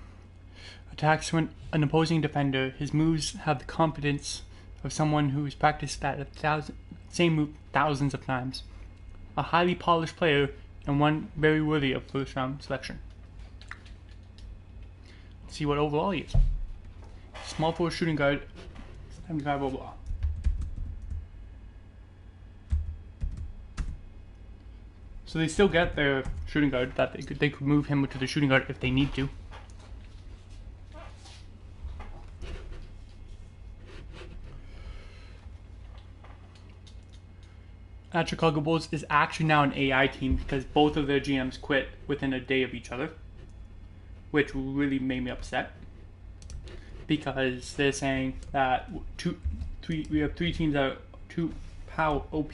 attacks when an opposing defender. His moves have the confidence of someone who has practiced that same move thousands of times. A highly polished player and one very worthy of first round selection. Let's see what overall he is. Small forward shooting guard, 75 overall. So they still get their shooting guard, that they could move him to the shooting guard if they need to. At Chicago Bulls is actually now an AI team because both of their GMs quit within a day of each other, which really made me upset because they're saying that we have 3 teams that are too OP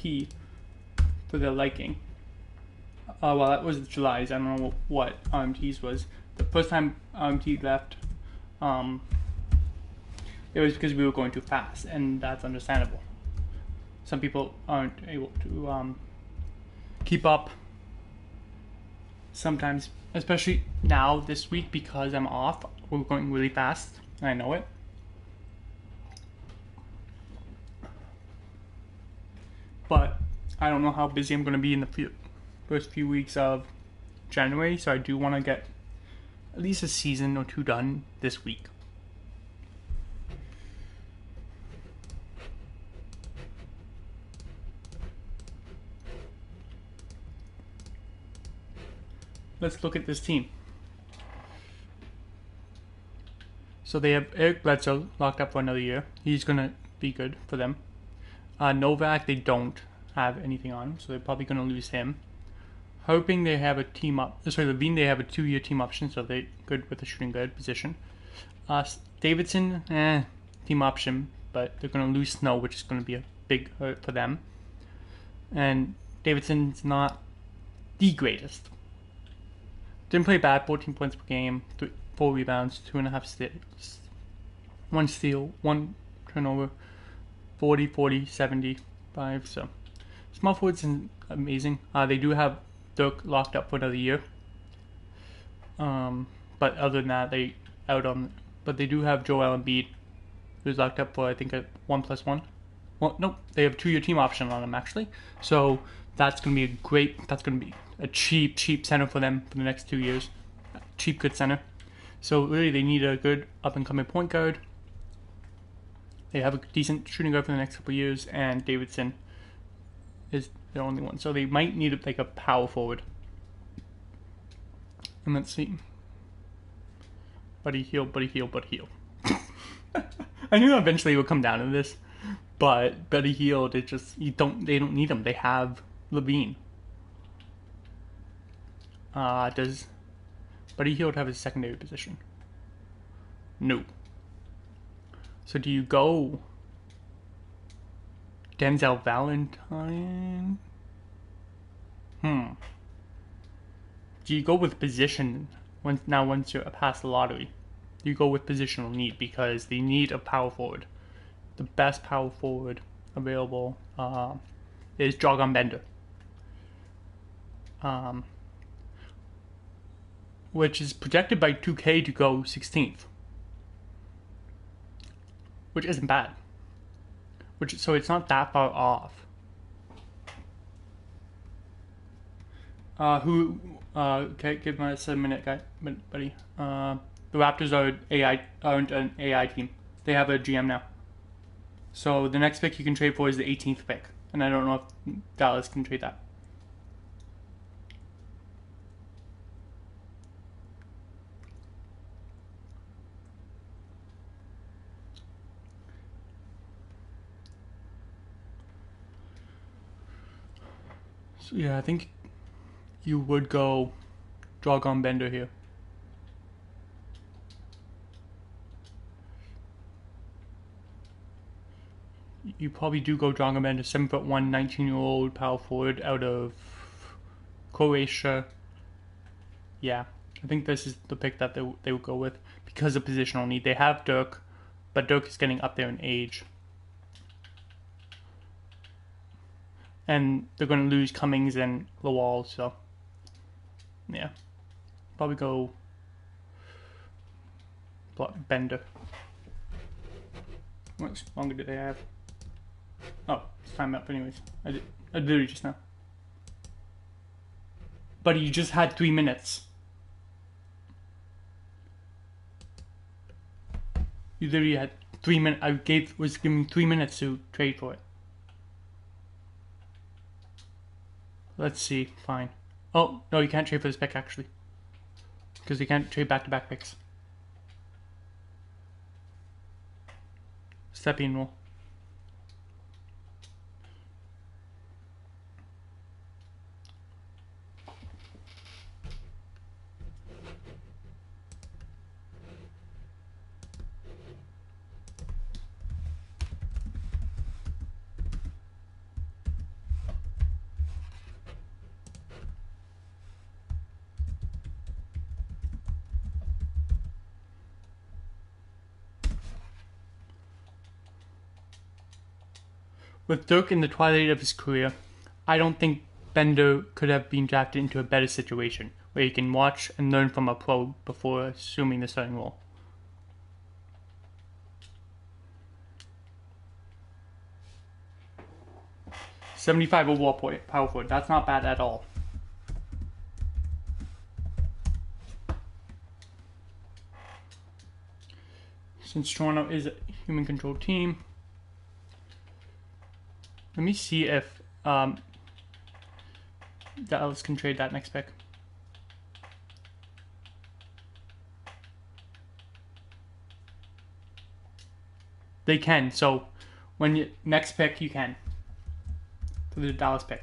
for their liking. Well, that was July's. I don't know what RMT's was. The first time RMT left, it was because we were going too fast, and that's understandable. Some people aren't able to keep up. Sometimes, especially now this week, because I'm off, we're going really fast. I know it. But I don't know how busy I'm going to be in the first few weeks of January, so I do want to get at least a season or two done this week. Let's look at this team. So they have Eric Bledsoe locked up for another year. He's going to be good for them. Novak, they don't have anything on, so they're probably going to lose him. Hoping they have a team up. Sorry, Levine, they have a 2-year team option, so they're good with the shooting guard position. Davidson, team option, but they're going to lose Snow, which is going to be a big hurt for them. And Davidson's not the greatest. Didn't play bad, 14 points per game, 4 rebounds, 2.5 steals, 1 steal, 1 turnover, 40, 40, 75. So, small forwards is amazing. They do have Dirk locked up for another year. But other than that, they out on. But they do have Joel Embiid, who's locked up for I think a 1+1. Well, nope, they have a 2-year team option on him actually. So that's gonna be a great. That's gonna be a cheap center for them for the next 2 years. Cheap, good center. So really, they need a good up-and-coming point guard. They have a decent shooting guard for the next couple of years, and Davidson is the only one. So they might need like a power forward. And let's see. Buddy Hield. I knew eventually it would come down to this, but Buddy Hield, they don't need him. They have Levine. Does Buddy Hield have his secondary position? No. So do you go Denzel Valentine? Do you go with position once you're past the lottery? You go with positional need because they need a power forward. The best power forward available is Dragan Bender. Which is projected by 2K to go 16th. Which isn't bad. So it's not that far off. Okay, give us a minute, buddy. The Raptors aren't an AI team. They have a GM now. So the next pick you can trade for is the 18th pick. And I don't know if Dallas can trade that. So yeah, I think you would go Dragan Bender here. You probably do go Dragan Bender, 7'1", 19-year-old power forward out of Croatia. Yeah, I think this is the pick that they would go with because of positional need. They have Dirk, but Dirk is getting up there in age. And they're going to lose Cummings and Lawal, so yeah. Probably go Bender. How much longer do they have? Oh, it's time up anyways. I did it just now. Buddy, you just had 3 minutes. You literally had 3 minutes. I was giving 3 minutes to trade for it. Let's see. Fine. Oh, no, you can't trade for this pick, actually. Because you can't trade back-to-back picks. Step-in rule. With Dirk in the twilight of his career, I don't think Bender could have been drafted into a better situation where he can watch and learn from a pro before assuming the starting role. .75 overall power forward. That's not bad at all. Since Toronto is a human-controlled team, let me see if Dallas can trade that next pick. They can. So when you next pick, you can. For the Dallas pick.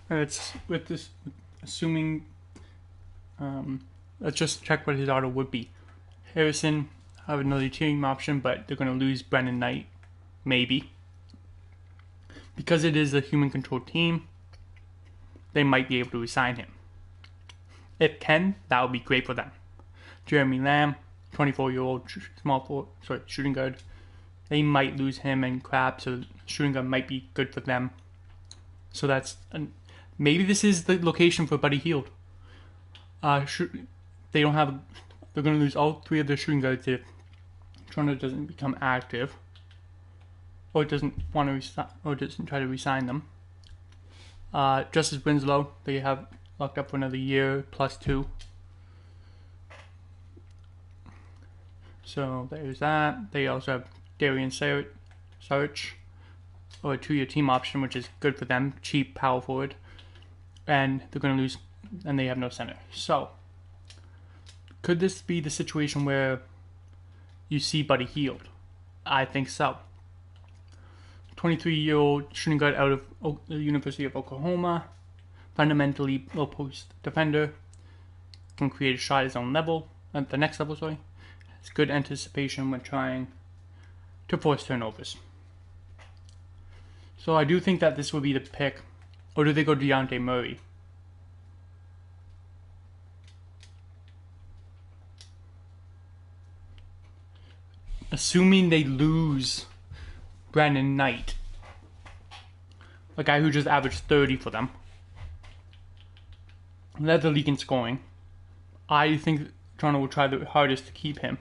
It's with this, assuming, let's just check what his auto would be. Harrison have another team option, but they're going to lose Brennan Knight, maybe. Because it is a human-controlled team, they might be able to resign him. If can, that would be great for them. Jeremy Lamb, 24-year-old shooting guard. They might lose him and Crab, so shooting guard might be good for them. So that's maybe this is the location for Buddy Hield. They don't have. They're going to lose all three of their shooting guards if Toronto doesn't become active, or doesn't want to or doesn't try to resign them. Justice Winslow, they have locked up for another year +2. So there's that. They also have Darian Saric, or a 2-year team option, which is good for them. Cheap power forward. And they're going to lose, and they have no center. So, could this be the situation where you see Buddy Hield? I think so. 23-year-old shooting guard out of the University of Oklahoma. Fundamentally low post defender. Can create a shot at his own level. At the next level, sorry. Has good anticipation when trying to force turnovers. So I do think that this would be the pick. Or do they go Dejounte Murray? Assuming they lose Brandon Knight, a guy who just averaged 30 for them, led the league in scoring, I think Toronto will try the hardest to keep him.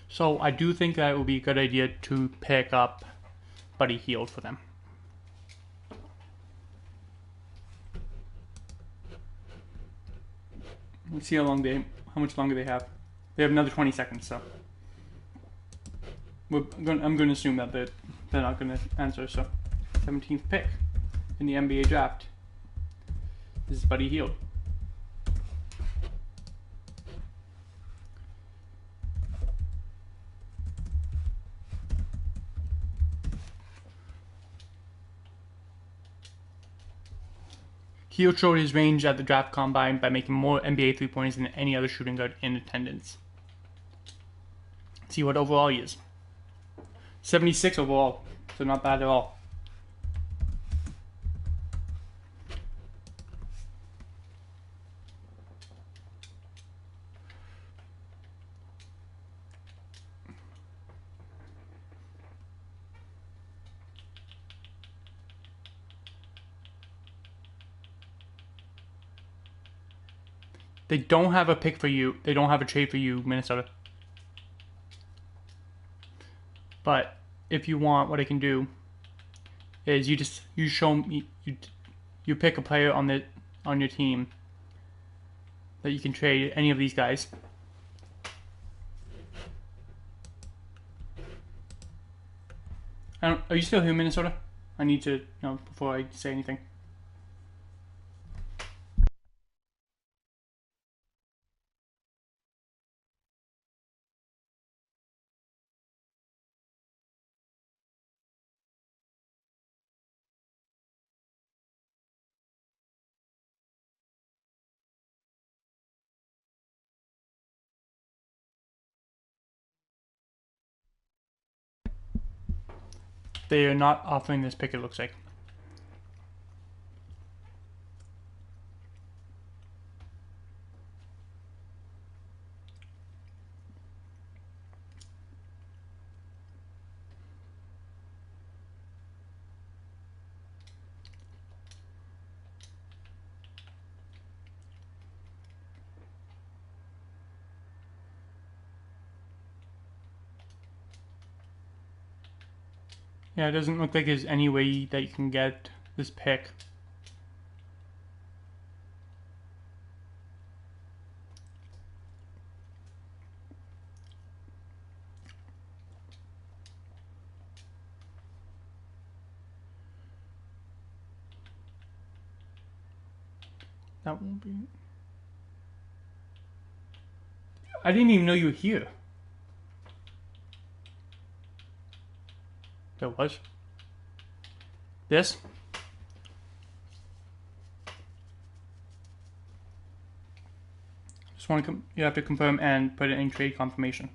So I do think that it would be a good idea to pick up Buddy Hield for them. Let's see how much longer they have. They have another 20 seconds, so I'm going to assume that they're not going to answer. So, 17th pick in the NBA draft. This is Buddy Hield. Hield showed his range at the draft combine by making more NBA 3-pointers than any other shooting guard in attendance. Let's see what overall he is. 76 overall, so not bad at all. They don't have a pick for you. They don't have a trade for you, Minnesota. But if you want, what I can do is you show me you pick a player on your team that you can trade any of these guys, Are you still here in Minnesota? I need to know before I say anything. They are not offering this pick, it looks like. Yeah, it doesn't look like there's any way that you can get this pick. That won't be. I didn't even know you were here. There was. This? Just want to you have to confirm and put it in trade confirmation.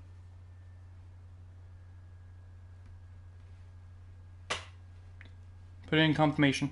Put it in confirmation.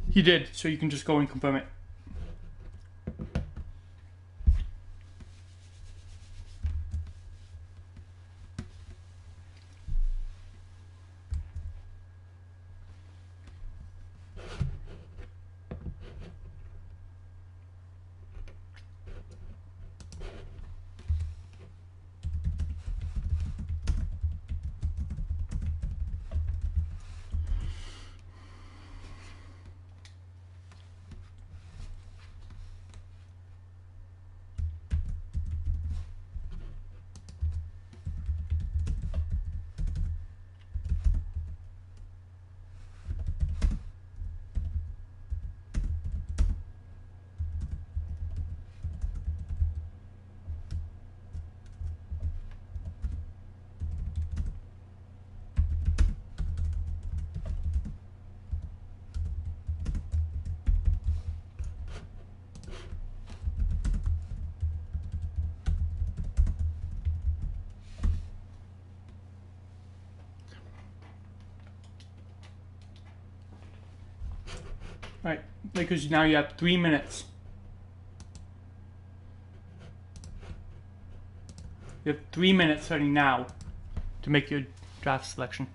He did, so you can just go and confirm it. Alright, because now you have 3 minutes. You have 3 minutes starting now to make your draft selection.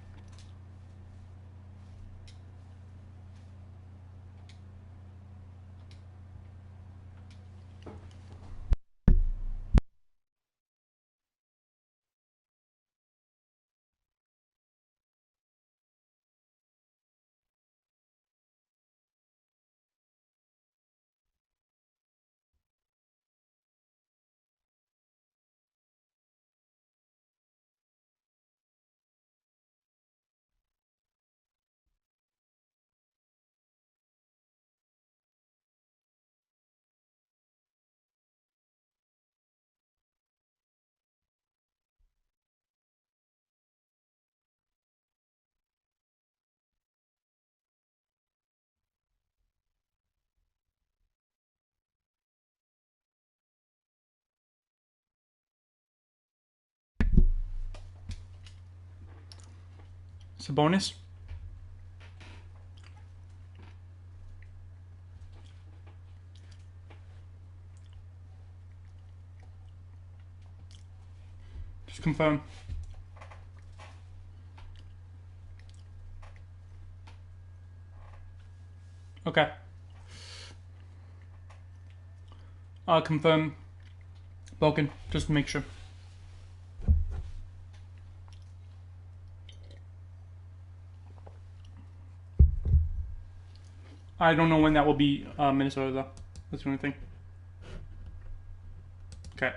Sabonis. Just confirm. Okay. I'll confirm Vulcan, just to make sure. I don't know when that will be Minnesota, though. That's the only thing. Okay.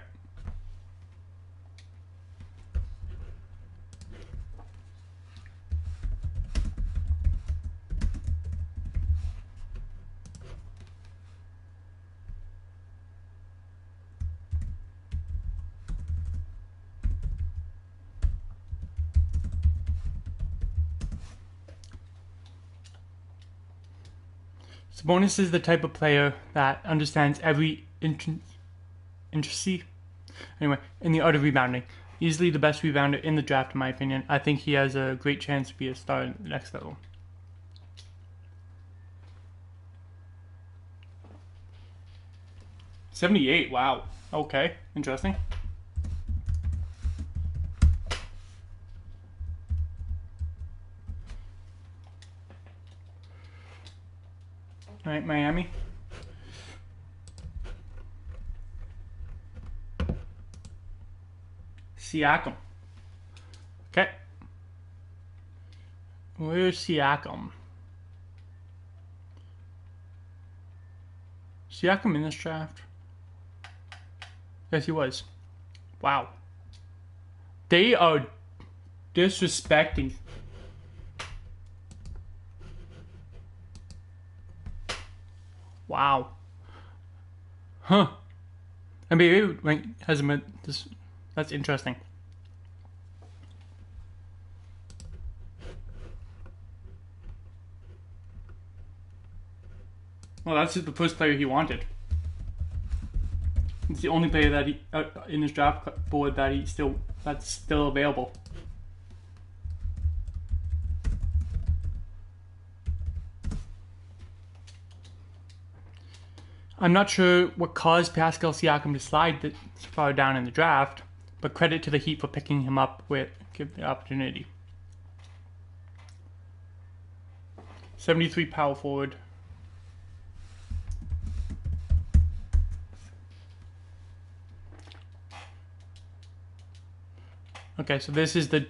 Sabonis is the type of player that understands every intricacy. Anyway, in the art of rebounding. Easily the best rebounder in the draft, in my opinion. I think he has a great chance to be a star at the next level. $78, wow. Okay, interesting. All right, Miami. Siakam. Okay. Where's Siakam? Siakam in this draft? Yes, he was. Wow. They are disrespecting. Wow. Huh. NBA rank hasn't been this. That's interesting. Well, that's the first player he wanted. It's the only player that he in his draft board that that's still available. I'm not sure what caused Pascal Siakam to slide this far down in the draft, but credit to the Heat for picking him up with give the opportunity. 73 power forward. Okay, so this is the...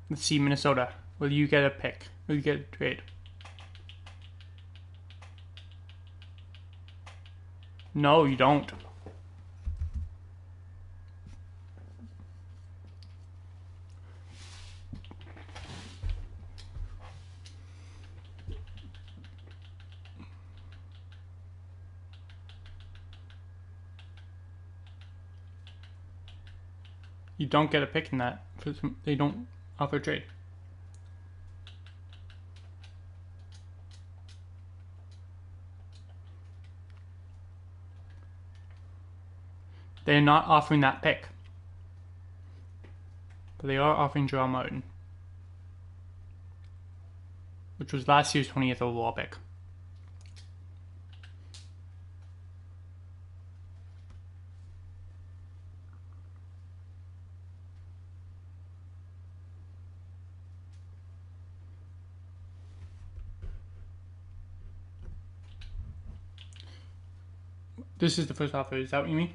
Let's see, Minnesota. Will you get a pick? Will you get a trade? No, you don't. You don't get a pick in that. They don't offer a trade. They're not offering that pick. But they are offering Joel Martin, which was last year's 20th overall pick. This is the first offer, is that what you mean?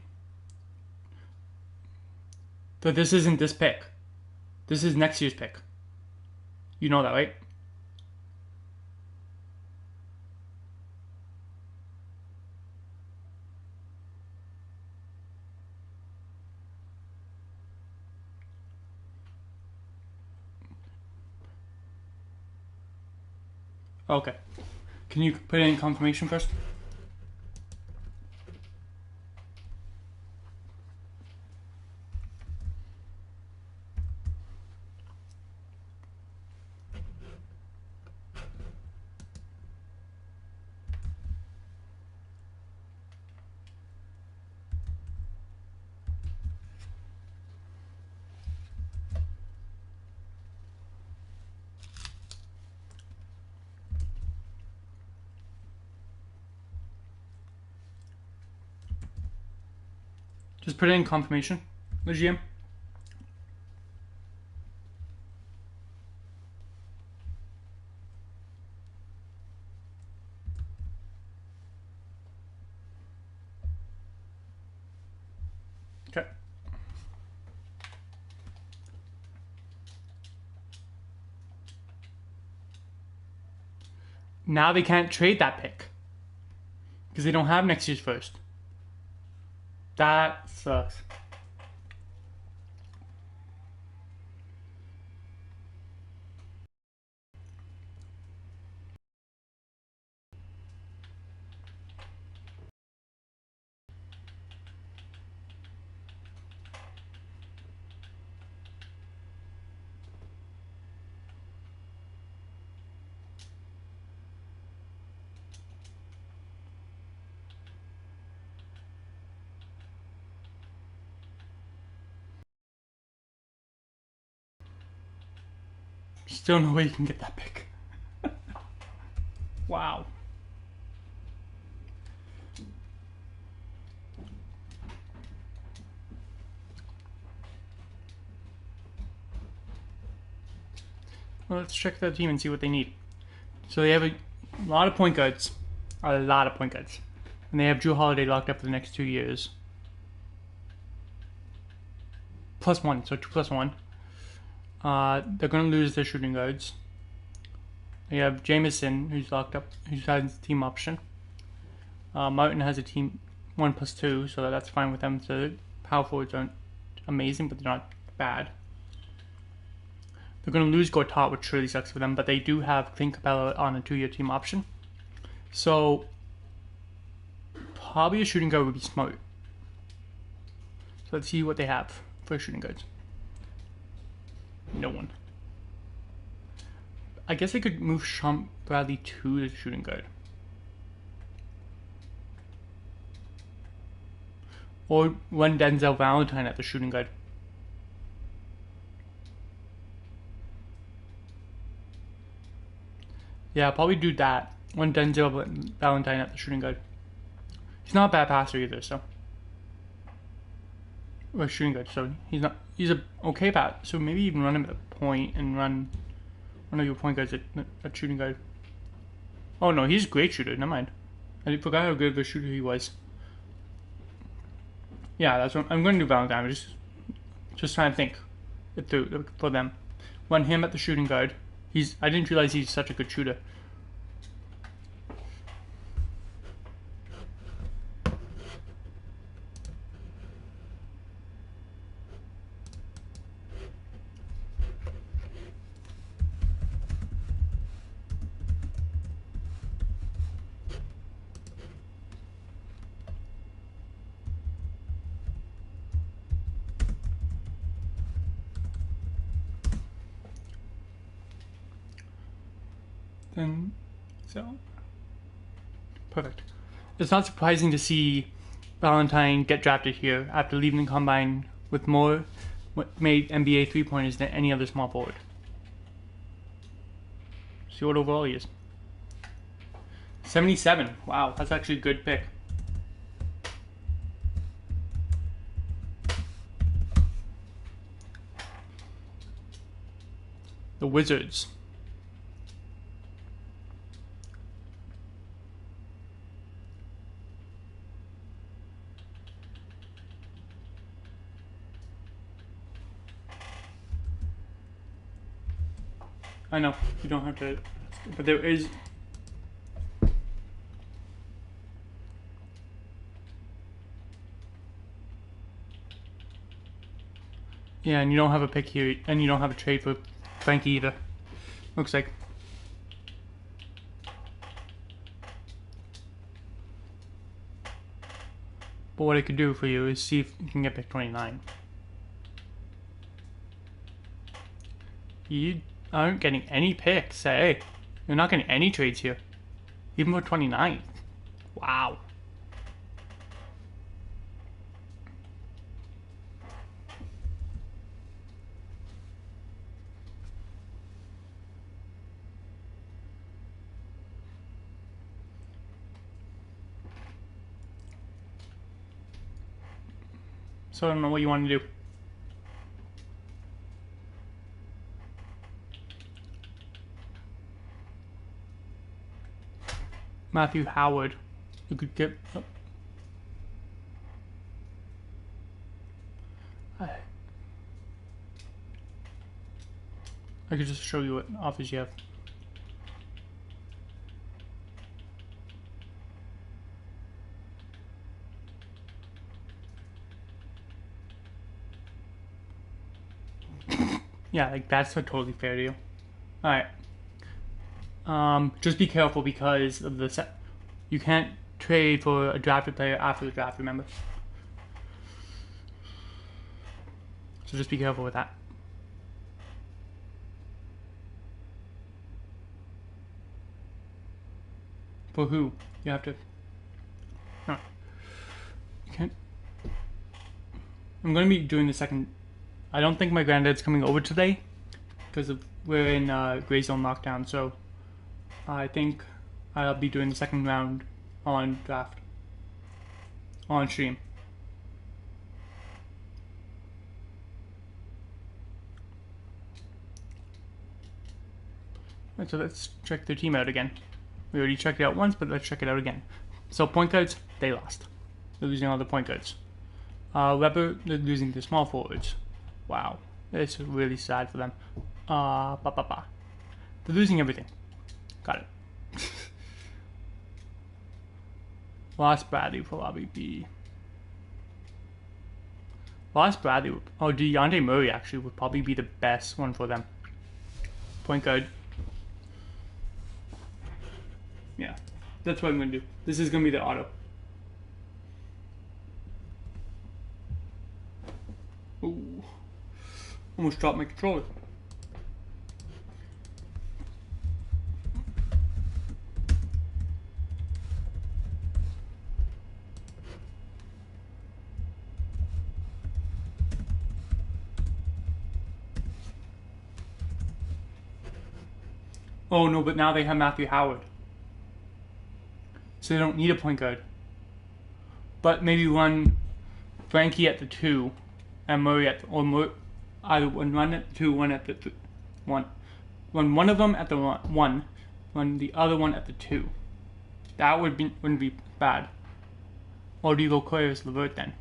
But this isn't this pick. This is next year's pick. You know that, right? Okay. Can you put in confirmation first? Just put it in confirmation, the GM. Okay. Now they can't trade that pick because they don't have next year's first. That sucks. Still no way you can get that pick. Wow. Well, let's check that team and see what they need. So they have a lot of point guards. A lot of point guards. And they have Drew Holiday locked up for the next 2 years. +1, so 2+1. They're going to lose their shooting guards. They have Jameson, who's locked up, who's has team option. Martin has a team 1+2, so that's fine with them. So power forwards aren't amazing, but they're not bad. They're going to lose Gortat, which really sucks for them, but they do have Clint Capella on a 2-year team option. So probably a shooting guard would be smart. So let's see what they have for shooting guards. No one. I guess I could move Sean Bradley to the shooting guard. Or run Denzel Valentine at the shooting guard. Yeah, I'll probably do that. Run Denzel Valentine at the shooting guard. He's not a bad passer either, so. Or shooting guard, so he's not. He's a okay passer, so maybe even run him at the point and run one of your point guards at shooting guard. Oh no, he's a great shooter. Never mind. I forgot how good of a shooter he was. Yeah, that's what I'm going to do. Valentine. I'm just trying to think it through for them. Run him at the shooting guard. I didn't realize he's such a good shooter. Then, so perfect. It's not surprising to see Valentine get drafted here after leaving the combine with more made NBA 3-pointers than any other small forward. See what overall he is. 77. Wow, that's actually a good pick. The Wizards. I know, you don't have to, but there is. Yeah, and you don't have a pick here, and you don't have a trade for Frankie either. Looks like. But what I could do for you is see if you can get pick 29. You aren't getting any picks, hey. You're not getting any trades here. Even for 29. Wow. So I don't know what you want to do. Matthew Howard. You could get... Oh. I could just show you what offers you have. Yeah, like that's a totally fair deal. Alright. Just be careful because of the set. You can't trade for a drafted player after the draft, remember? So just be careful with that. For who? You have to... No. You can't... I'm going to be doing the second... I don't think my granddad's coming over today because we're in gray zone lockdown, so I think I'll be doing the second round on draft on stream. Right, so let's check their team out again. We already checked it out once, but let's check it out again. So point guards, they lost. They're losing all the point guards. Weber, they're losing the small forwards. Wow, it's really sad for them. They're losing everything. Got it. Lost Bradley will probably be... Lost Bradley... Oh, DeAndre Murray actually would probably be the best one for them. Point guard. Yeah, that's what I'm going to do. This is going to be the auto. Ooh. Almost dropped my controller. Oh no, but now they have Matthew Howard. So they don't need a point guard. But maybe run Frankie at the 2 and Murray at the, or either one at the 2, one at the 1. Run one of them at the 1, run the other one at the 2. That wouldn't be bad. Or do you go Caris LeVert then?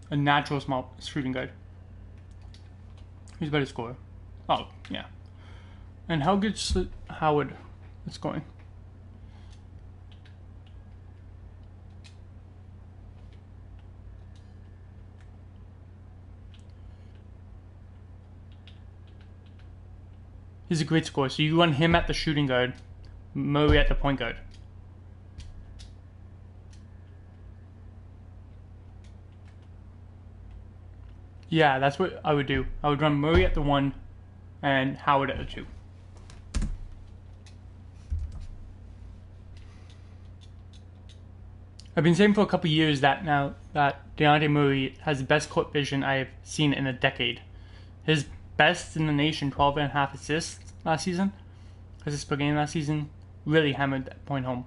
A natural small shooting guard. Who's a better scorer? Oh, yeah. And how good's Howard is going? He's a great scorer. So you run him at the shooting guard, Murray at the point guard. Yeah, that's what I would do. I would run Murray at the 1 and Howard at the 2. I've been saying for a couple years that now that DeAndre Murray has the best court vision I've seen in a decade. His best in the nation, 12.5 assists last season. Assists per game last season. Really hammered that point home.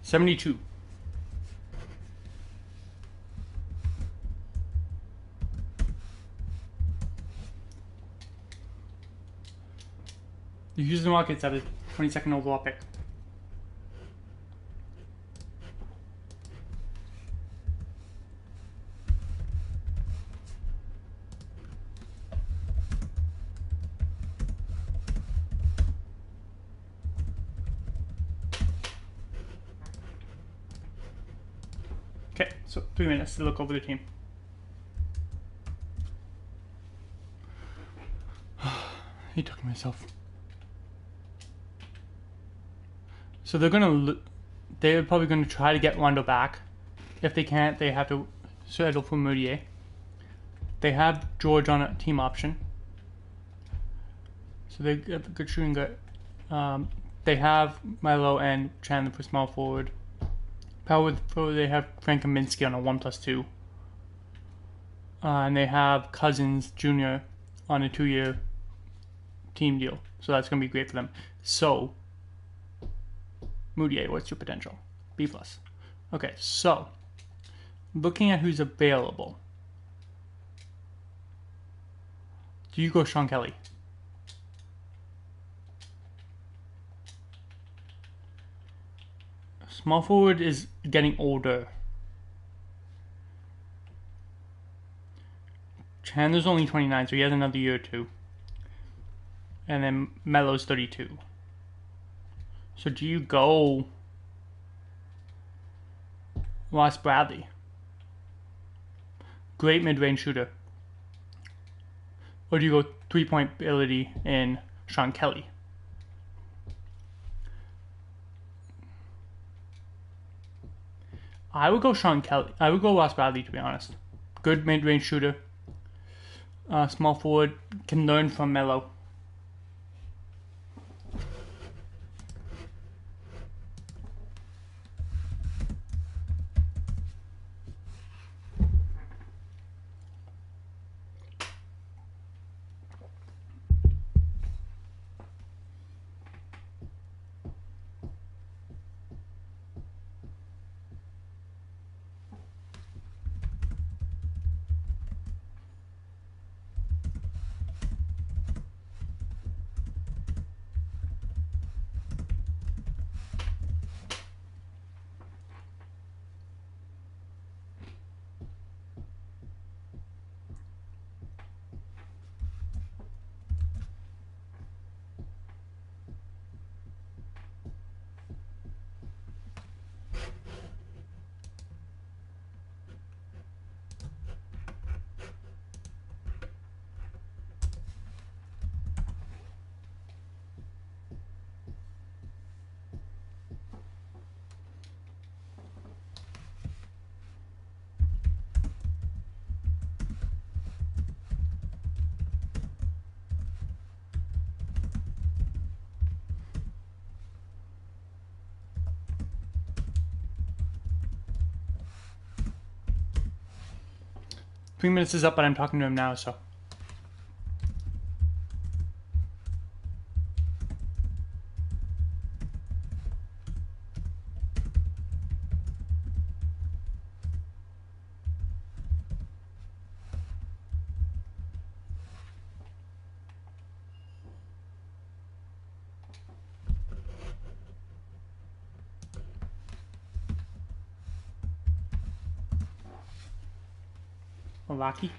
$72. The Houston Rockets have a 22nd overall pick. Okay, so 3 minutes to look over the team. He took myself. So they're probably gonna try to get Rondo back. If they can't, they have to settle for Moutier. They have George on a team option, so they have a good shooting guard. They have Milo and Chandler for small forward. Power forward, they have Frank Kaminsky on a 1+2, and they have Cousins Jr. on a 2-year team deal. So that's gonna be great for them. So Moody, what's your potential? B plus. Okay, so looking at who's available. Do you go Sean Kelly? Small forward is getting older. Chandler's only 29, so he has another year or two. And then Melo's 32. So do you go Ross Bradley? Great mid-range shooter. Or do you go 3-point ability in Sean Kelly? I would go Sean Kelly. I would go Ross Bradley, to be honest. Good mid-range shooter. Small forward. Can learn from Melo. Three minutes is up, but I'm talking to him now, so. Lucky.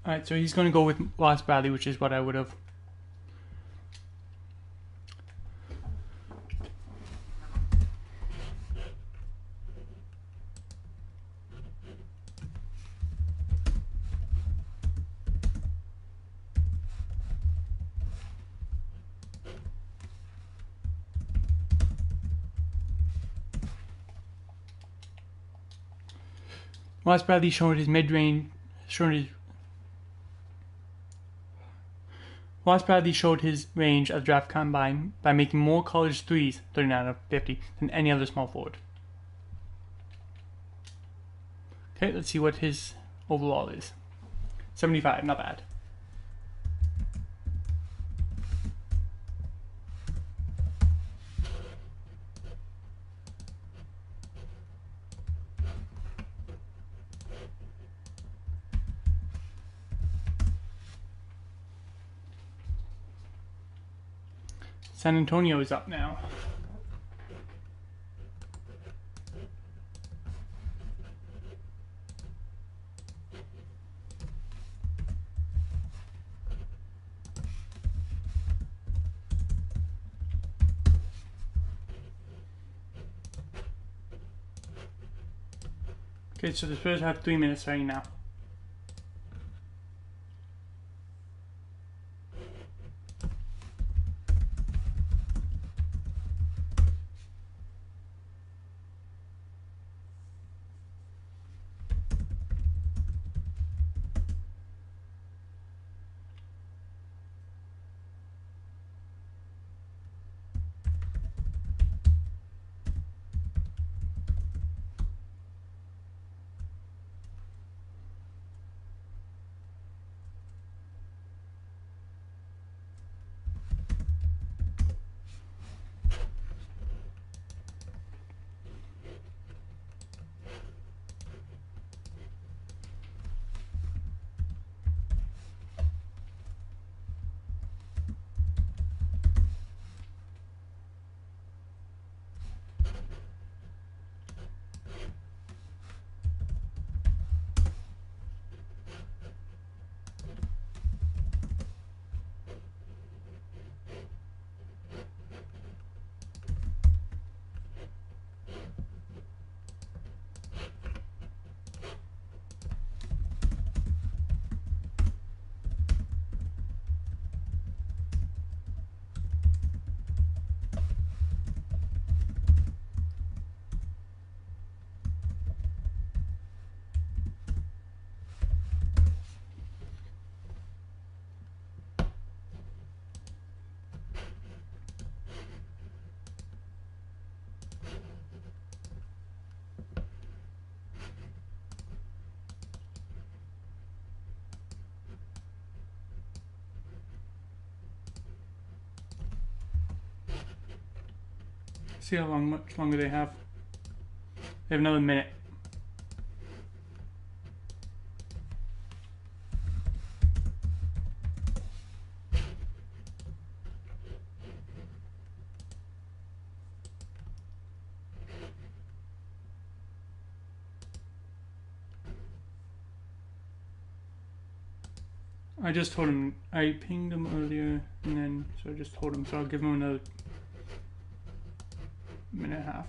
Alright, so he's going to go with Ross Bradley, which is what I would have. Ross Bradley showed his mid-range, Ross Bradley showed his range at the draft combine by making more college threes, 39 of 50, than any other small forward. Okay, let's see what his overall is. 75, not bad. San Antonio is up now. Okay, so the Spurs have 3 minutes starting now. See how much longer they have. They have another minute. I just told him, I pinged him earlier, and then, so I just told him, so I'll give him another minute and a half.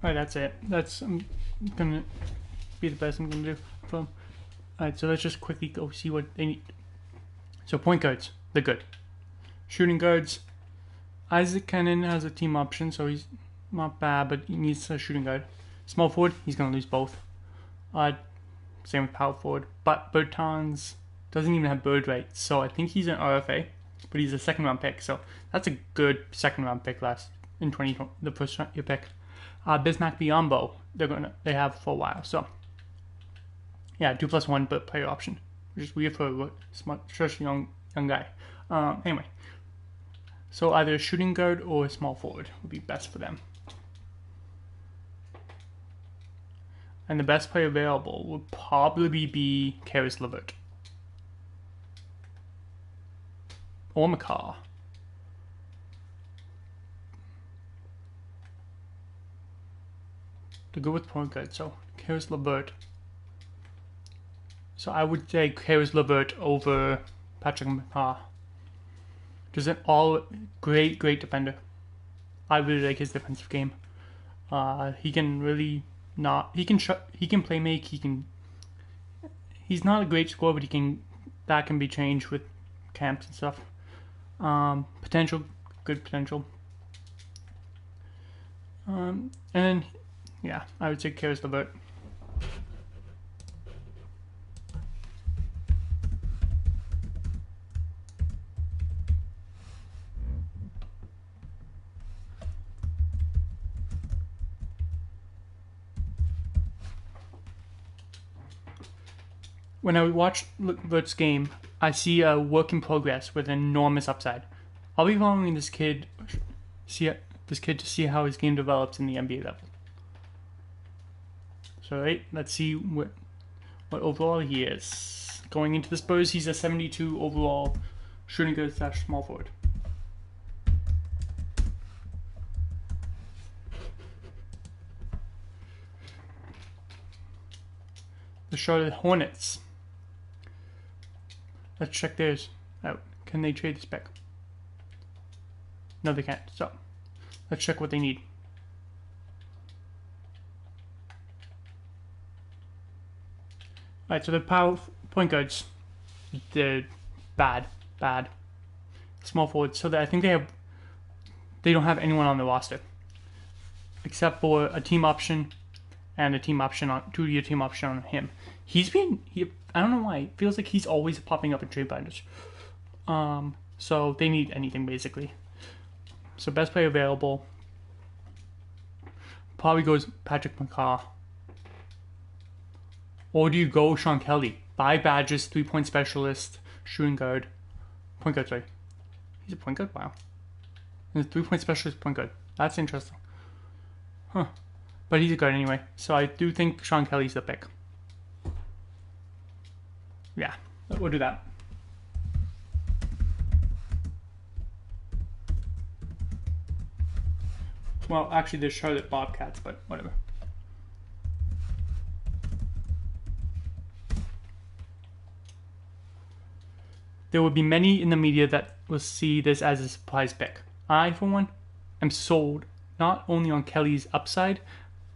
Alright, that's it. That's gonna be the best I'm gonna do for them. Alright, so let's just quickly go see what they need. So point guards, they're good. Shooting guards, Isaac Cannon has a team option, so he's not bad, but he needs a shooting guard. Small forward, he's gonna lose both. Same with power forward. But Bertans doesn't even have bird rights, so I think he's an RFA, but he's a second round pick, so that's a good second round pick in 2020, the first year pick. Bismack Biombo, they have for a while. So yeah, 2+1 but player option, which is weird for a smart, especially young guy. Anyway, so either a shooting guard or a small forward would be best for them. And the best player available would probably be Karis LeVert or McCaw. To go with point guard, so Karis LeVert. So I would say Karis LeVert over Patrick McCaw. Just an all great defender. I really like his defensive game. He can really he can play make. He's not a great scorer, but that can be changed with camps and stuff. Good potential. And then, yeah, I would say Karis LeVert. When I watch LeVert's game, I see a work in progress with enormous upside. I'll be following this kid to see how his game develops in the NBA level. So right, let's see what overall he is. Going into the Spurs, he's a 72 overall shooting guard / small forward. The Charlotte Hornets. Let's check theirs out. Can they trade this back? No, they can't. So, let's check what they need. Alright, so the power point guards, they're bad. Small forwards. So I think they don't have anyone on the roster except for a team option and a team option on 2-year team option on him. I don't know why. It feels like he's always popping up in trade binders. So they need anything basically. So best player available probably goes Patrick McCaw. Or do you go Sean Kelly? 5 badges, 3-point specialist, shooting guard, point guard. Sorry, he's a point guard. Wow. And the 3-point specialist point guard. That's interesting. Huh. But he's a guard anyway, so I do think Sean Kelly's the pick. Yeah, we'll do that. Well, actually, there's Charlotte Bobcats, but whatever. There will be many in the media that will see this as a surprise pick. I, for one, am sold not only on Kelly's upside,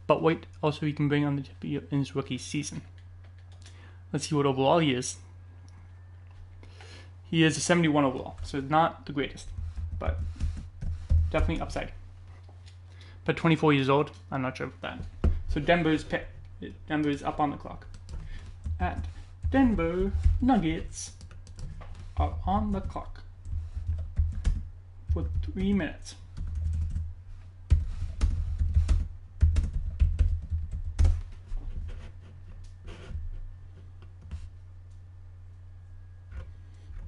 but what also he can bring on in his rookie season. Let's see what overall he is. He is a 71 overall, so not the greatest, but definitely upside. But 24 years old, I'm not sure about that. So Denver's pick. Denver's up on the clock. And Denver Nuggets are on the clock for 3 minutes.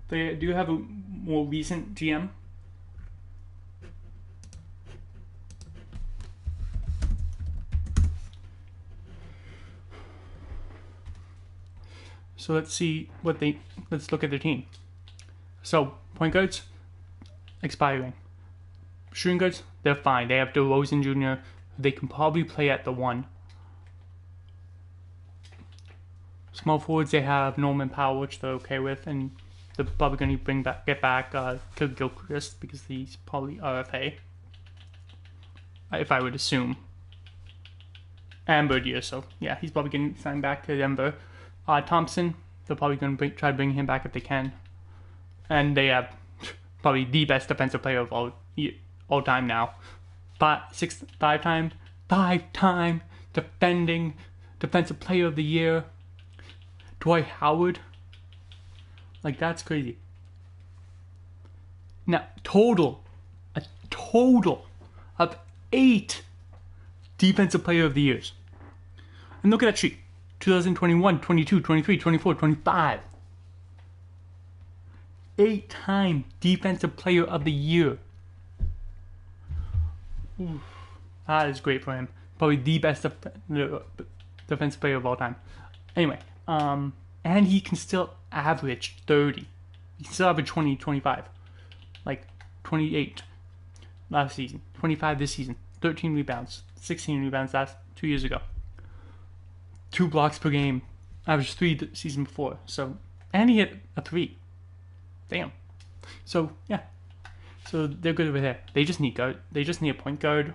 They do have a more recent GM. So let's look at their team. So point guards, expiring. Shooting guards, they're fine. They have DeRozan Jr. They can probably play at the 1. Small forwards, they have Norman Powell, which they're okay with, and they're probably going to get back Gilchrist because he's probably RFA, if I would assume. And Birdier, so yeah, he's probably getting signed back to Denver. Thompson, they're probably going to try to bring him back if they can. And they have probably the best defensive player of all time now. 5-time defending defensive player of the year, Dwight Howard. Like, that's crazy. Now, a total of 8 defensive player of the years. And look at that sheet. 2021, 22, 23, 24, 25. 8-time defensive player of the year. Ooh, that is great for him. Probably the best defensive player of all time. Anyway, and he can still average 30. He can still average 20, 25. Like 28 last season, 25 this season, 13 rebounds, 16 rebounds last 2 years ago. 2 blocks per game, averaged 3 the season before. So, and he hit a 3. Damn. So yeah. So they're good over there. They just need guard. They just need a point guard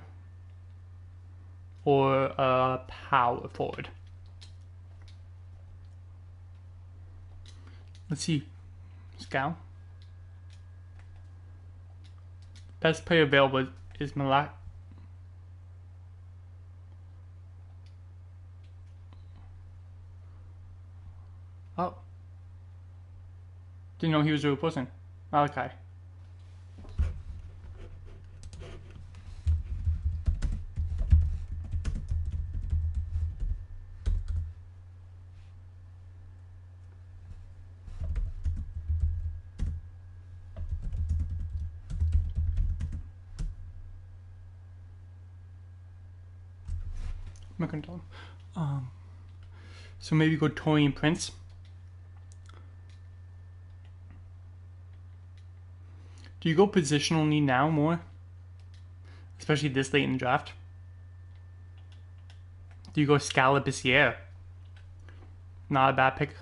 or a power forward. Let's see. Scal. Best player available is Malak. Oh. Didn't know he was a real person. Malachi. I'm not gonna tell him. So maybe go Torian Prince. Do you go positional need now more? Especially this late in the draft? Do you go Scalabissiere? Not a bad pick.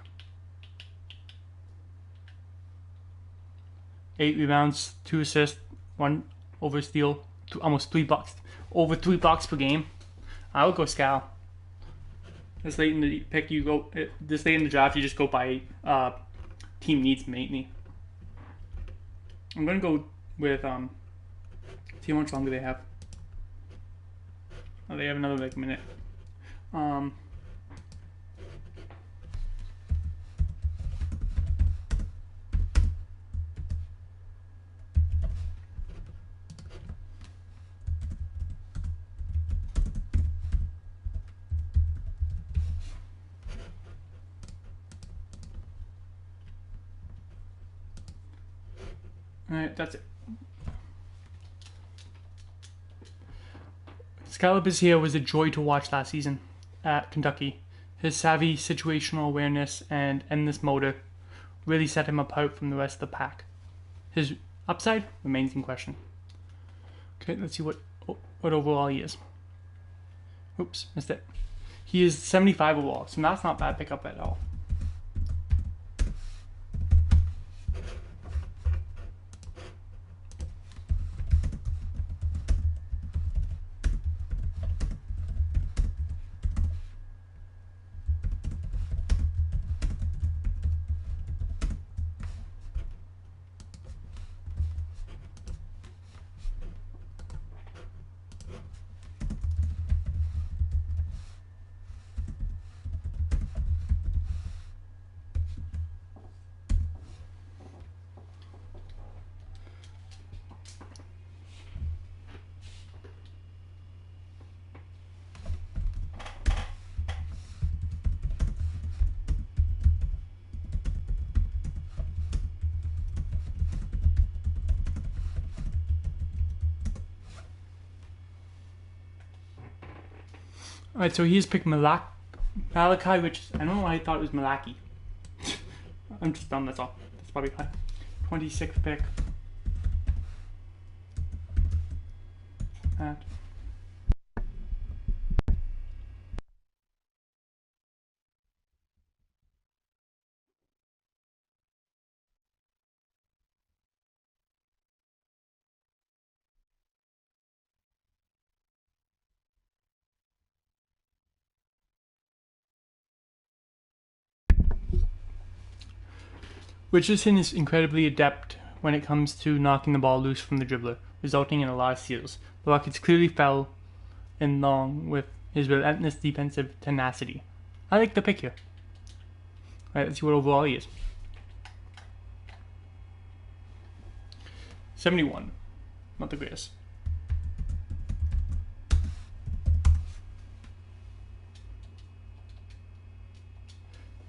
8 rebounds, 2 assists, 1 over steal, almost 3 blocks. Over 3 blocks per game. I would go Scal. This late in the pick, this late in the draft, you just go by team needs mainly. I'm gonna go with see how much longer they have. Oh, they have another like minute. Alright, that's it. Scalabus here was a joy to watch last season at Kentucky. His savvy situational awareness and endless motor really set him apart from the rest of the pack. His upside remains in question. Okay, let's see what overall he is. Oops, missed it. He is 75 overall, so that's not bad pickup at all. Alright, so he's picked Malachi, which I don't know why I thought it was Malaki. I'm just dumb, that's all. That's probably fine. 26th pick. That. Richardson is incredibly adept when it comes to knocking the ball loose from the dribbler, resulting in a lot of steals. The Rockets clearly fell in long with his relentless defensive tenacity. I like the pick here. Alright, let's see what overall he is. 71. Not the greatest.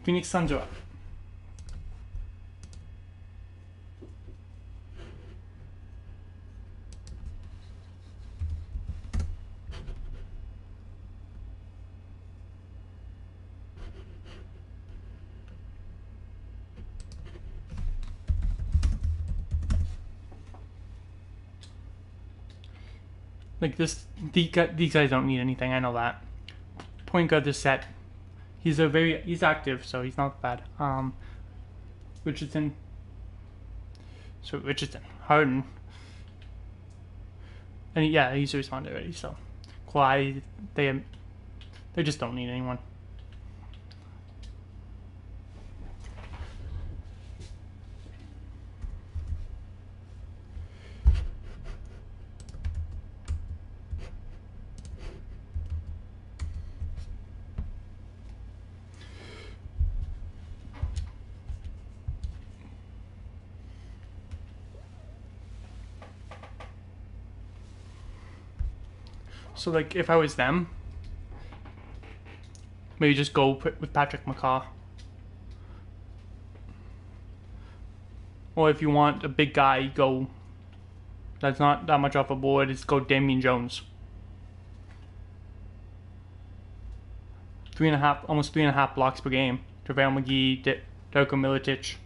Phoenix Suns are up. Like this, these guys don't need anything. I know that. Point guard is set. He's active, so he's not bad. Richardson. So Richardson, Harden, and he's responded already. So Kawhi, they just don't need anyone. So, like, if I was them, maybe just go with Patrick McCaw. Or if you want a big guy, go. That's not that much off a board. Is go Damian Jones. almost 3.5 blocks per game. JaVale McGee, Darko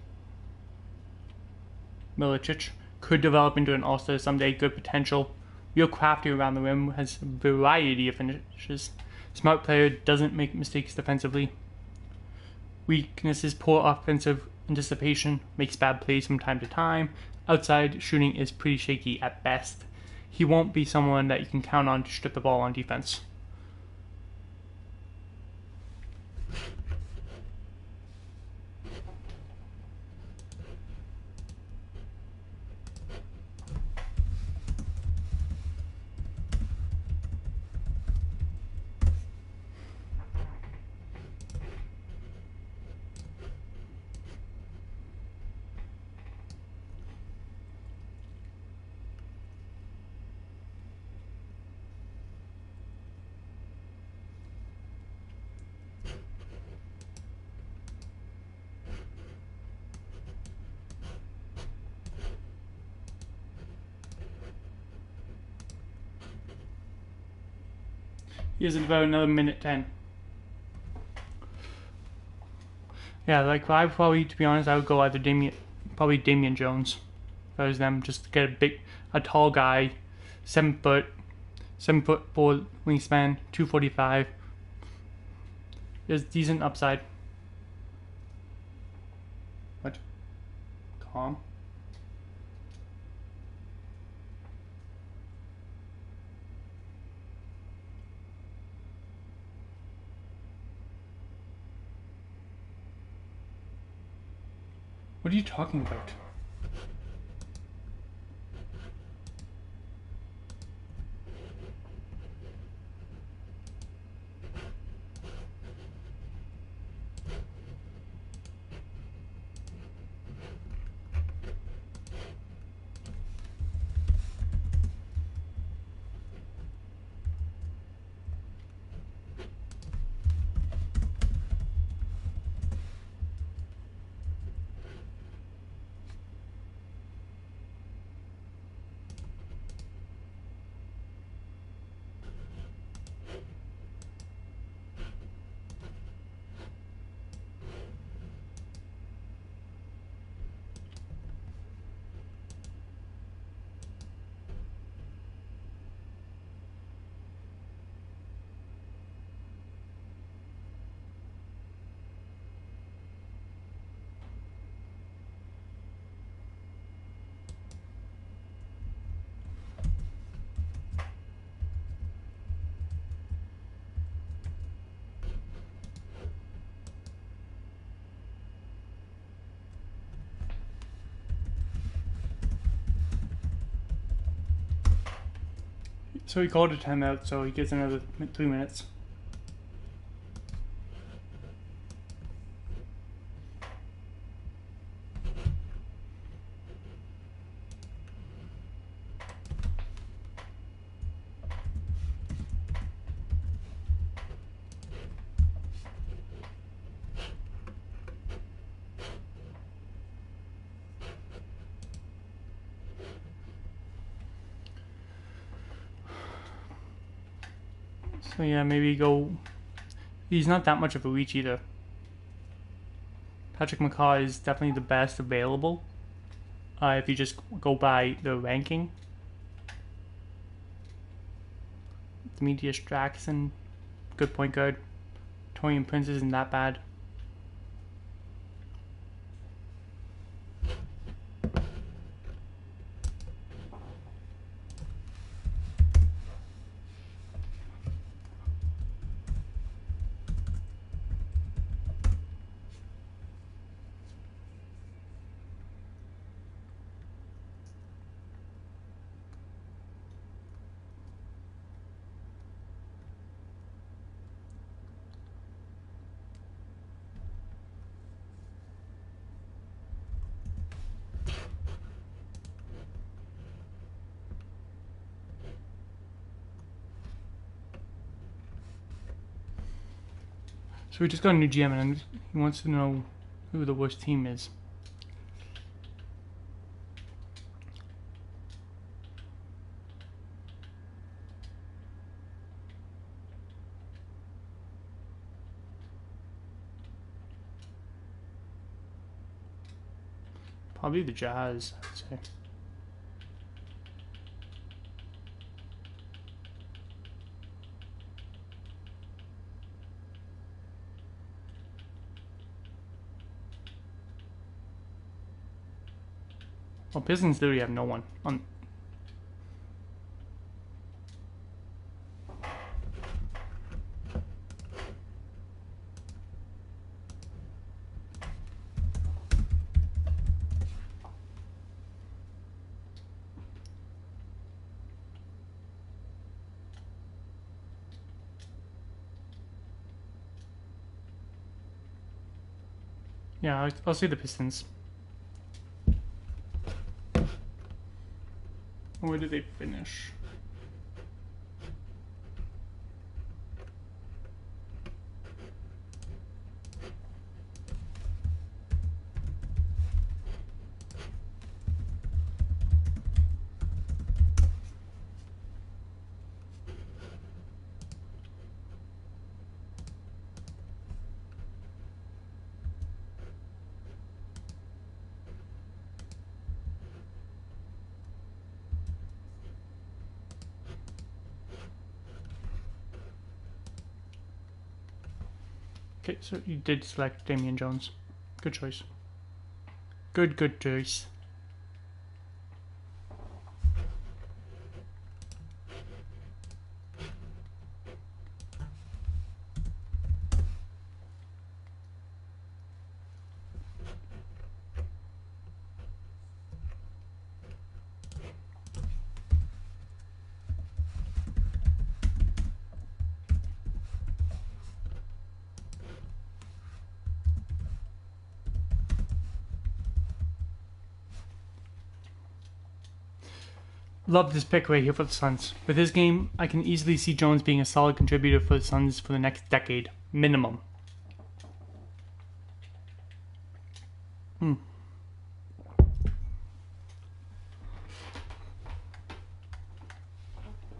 Milicic could develop into an all-star someday. Good potential. Real crafty around the rim, has a variety of finishes. Smart player, doesn't make mistakes defensively. Weakness is poor offensive anticipation, makes bad plays from time to time. Outside shooting is pretty shaky at best. He won't be someone that you can count on to strip the ball on defense. He has about another minute 10. Yeah, like I probably, to be honest, I would go either Damian Jones. If I was them, just to get a tall guy, 7 foot 4 wingspan, 245. There's decent upside. What? Calm. What are you talking about? So he called a timeout, so he gets another 3 minutes. So yeah, maybe go. He's not that much of a reach either. Patrick McCaw is definitely the best available. If you just go by the ranking. Demetrius Jackson, good point guard. Torian Prince isn't that bad. So we just got a new GM and he wants to know who the worst team is. Probably the Jazz, I'd say. Well, Pistons literally have no one on. Yeah, I'll say the Pistons. Where did they finish? Okay, so you did select Damian Jones. Good choice. Good choice. Love this pick right here for the Suns. With his game, I can easily see Jones being a solid contributor for the Suns for the next decade, minimum.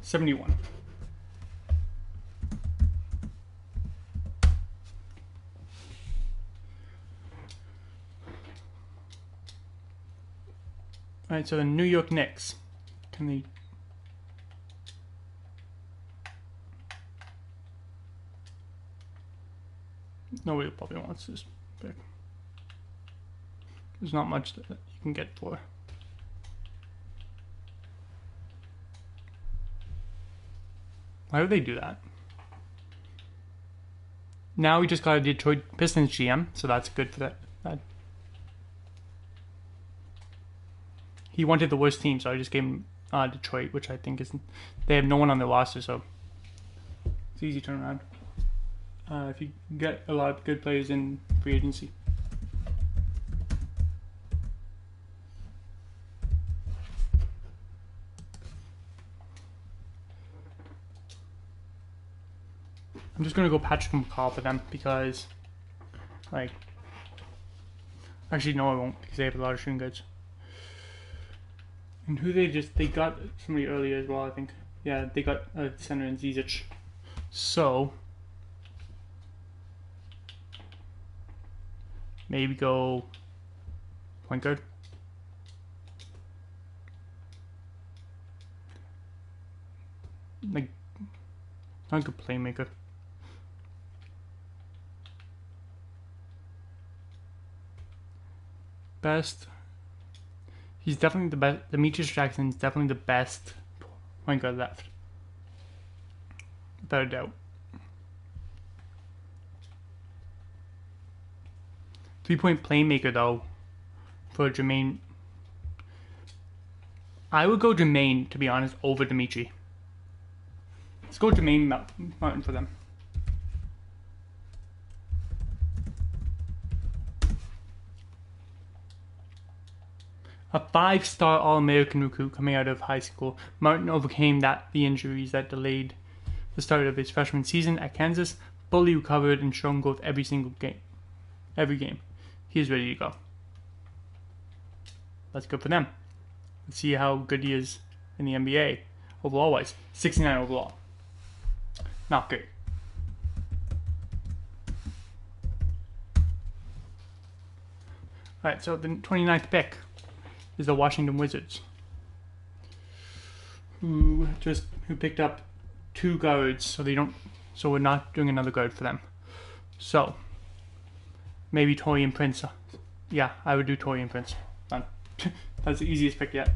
71. Alright, so the New York Knicks. Can they... Nobody probably wants this pick. There's not much that you can get for. Why would they do that? Now we just got a Detroit Pistons GM, so that's good for that. He wanted the worst team, so I just gave him Detroit, which I think is... They have no one on their roster, so it's easy turnaround. If you get a lot of good players in free agency. I'm just going to go Patrick McCall for them because, like... Actually, no, I won't, because they have a lot of shooting guards. And who they got somebody earlier as well, I think. Yeah, they got a center in Zizic. So, maybe go point guard. Like, not a good playmaker. Best. He's definitely the best. Demetrius Jackson's definitely the best point guard left. Without a doubt. 3-point playmaker, though, for Jermaine. I would go Jermaine, to be honest, over Dimitri. Let's go Jermaine Martin for them. A 5-star All-American recruit coming out of high school, Martin overcame the injuries that delayed the start of his freshman season at Kansas, fully recovered and shown growth every game. He is ready to go. That's good for them. Let's see how good he is in the NBA overall-wise. 69 overall. Not good. Alright, so the 29th pick is the Washington Wizards, who picked up 2 guards, so we're not doing another guard for them. So maybe Taurean Prince. Yeah, I would do Taurean Prince. Done. That's the easiest pick yet.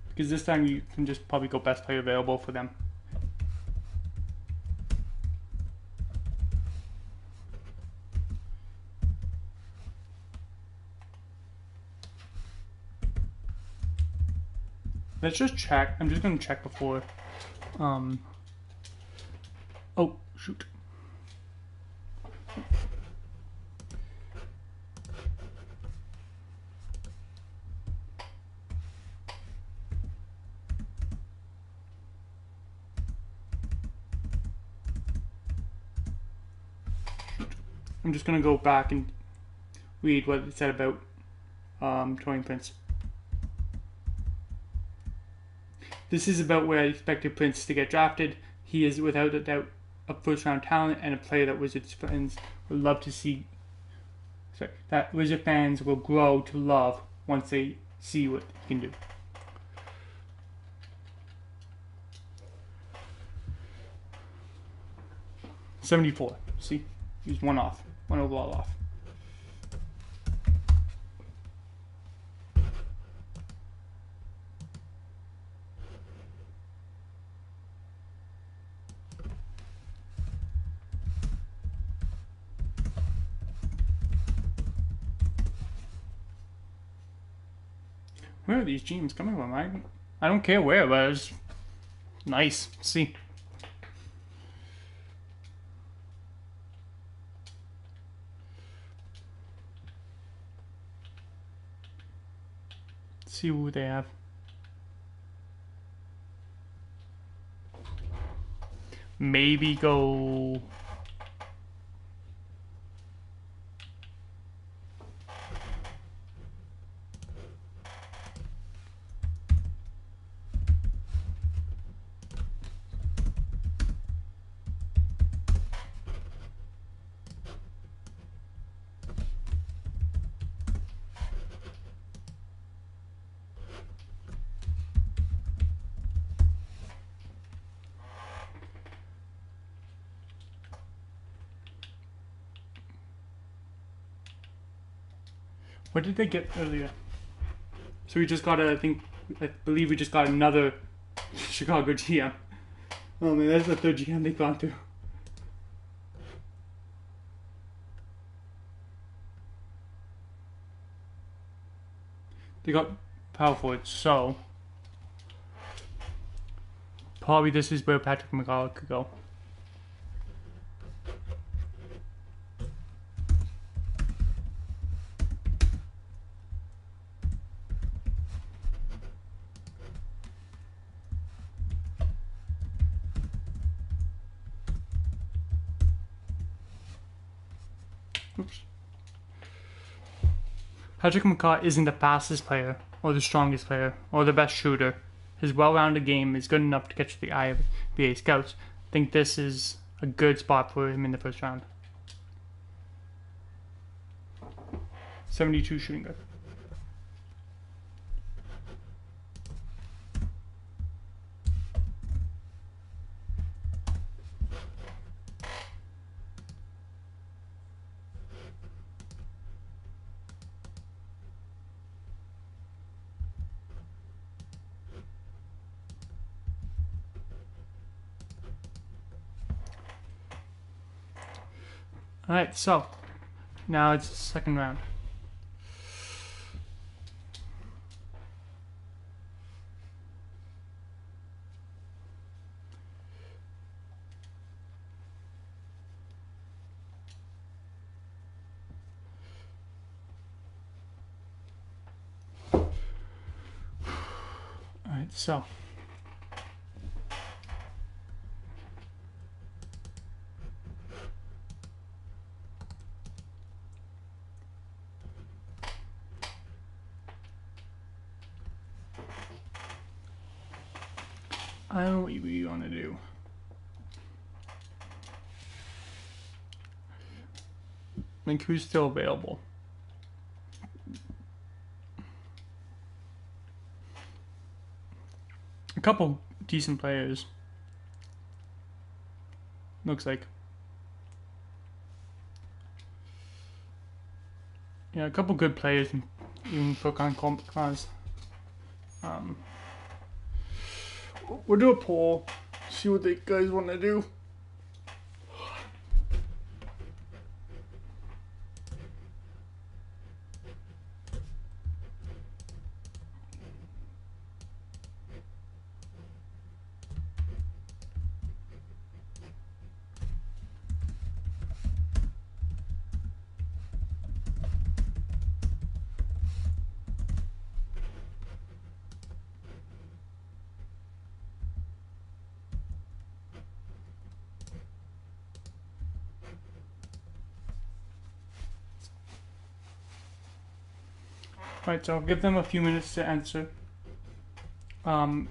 Because this time you can just probably go best player available for them. Let's just check. I'm just going to check before. Oh, shoot. I'm just going to go back and read what it said about Taurean Prince. This is about where I expected Prince to get drafted. He is without a doubt a first-round talent and a player that Wizards fans would love to see. Sorry, that Wizard fans will grow to love once they see what he can do. 74. See? He's one off. One overall off. Where are these gems coming from? I don't care where, but it's nice. See. See who they have. Maybe go. What did they get earlier? So we just got I believe we just got another Chicago GM. Oh man, that's the third GM they've gone through. They got power forward, so probably this is where Patrick McCall could go. Oops. Patrick McCaw isn't the fastest player, or the strongest player, or the best shooter. His well-rounded game is good enough to catch the eye of NBA scouts. I think this is a good spot for him in the first round. 72 shooting guard. Alright, so now it's the second round. Alright, so I don't know what you want to do. Like, who's still available? A couple decent players. Looks like. Yeah, a couple good players even put on class. We'll do a poll, see what the guys want to do. Alright, so I'll give them a few minutes to answer. So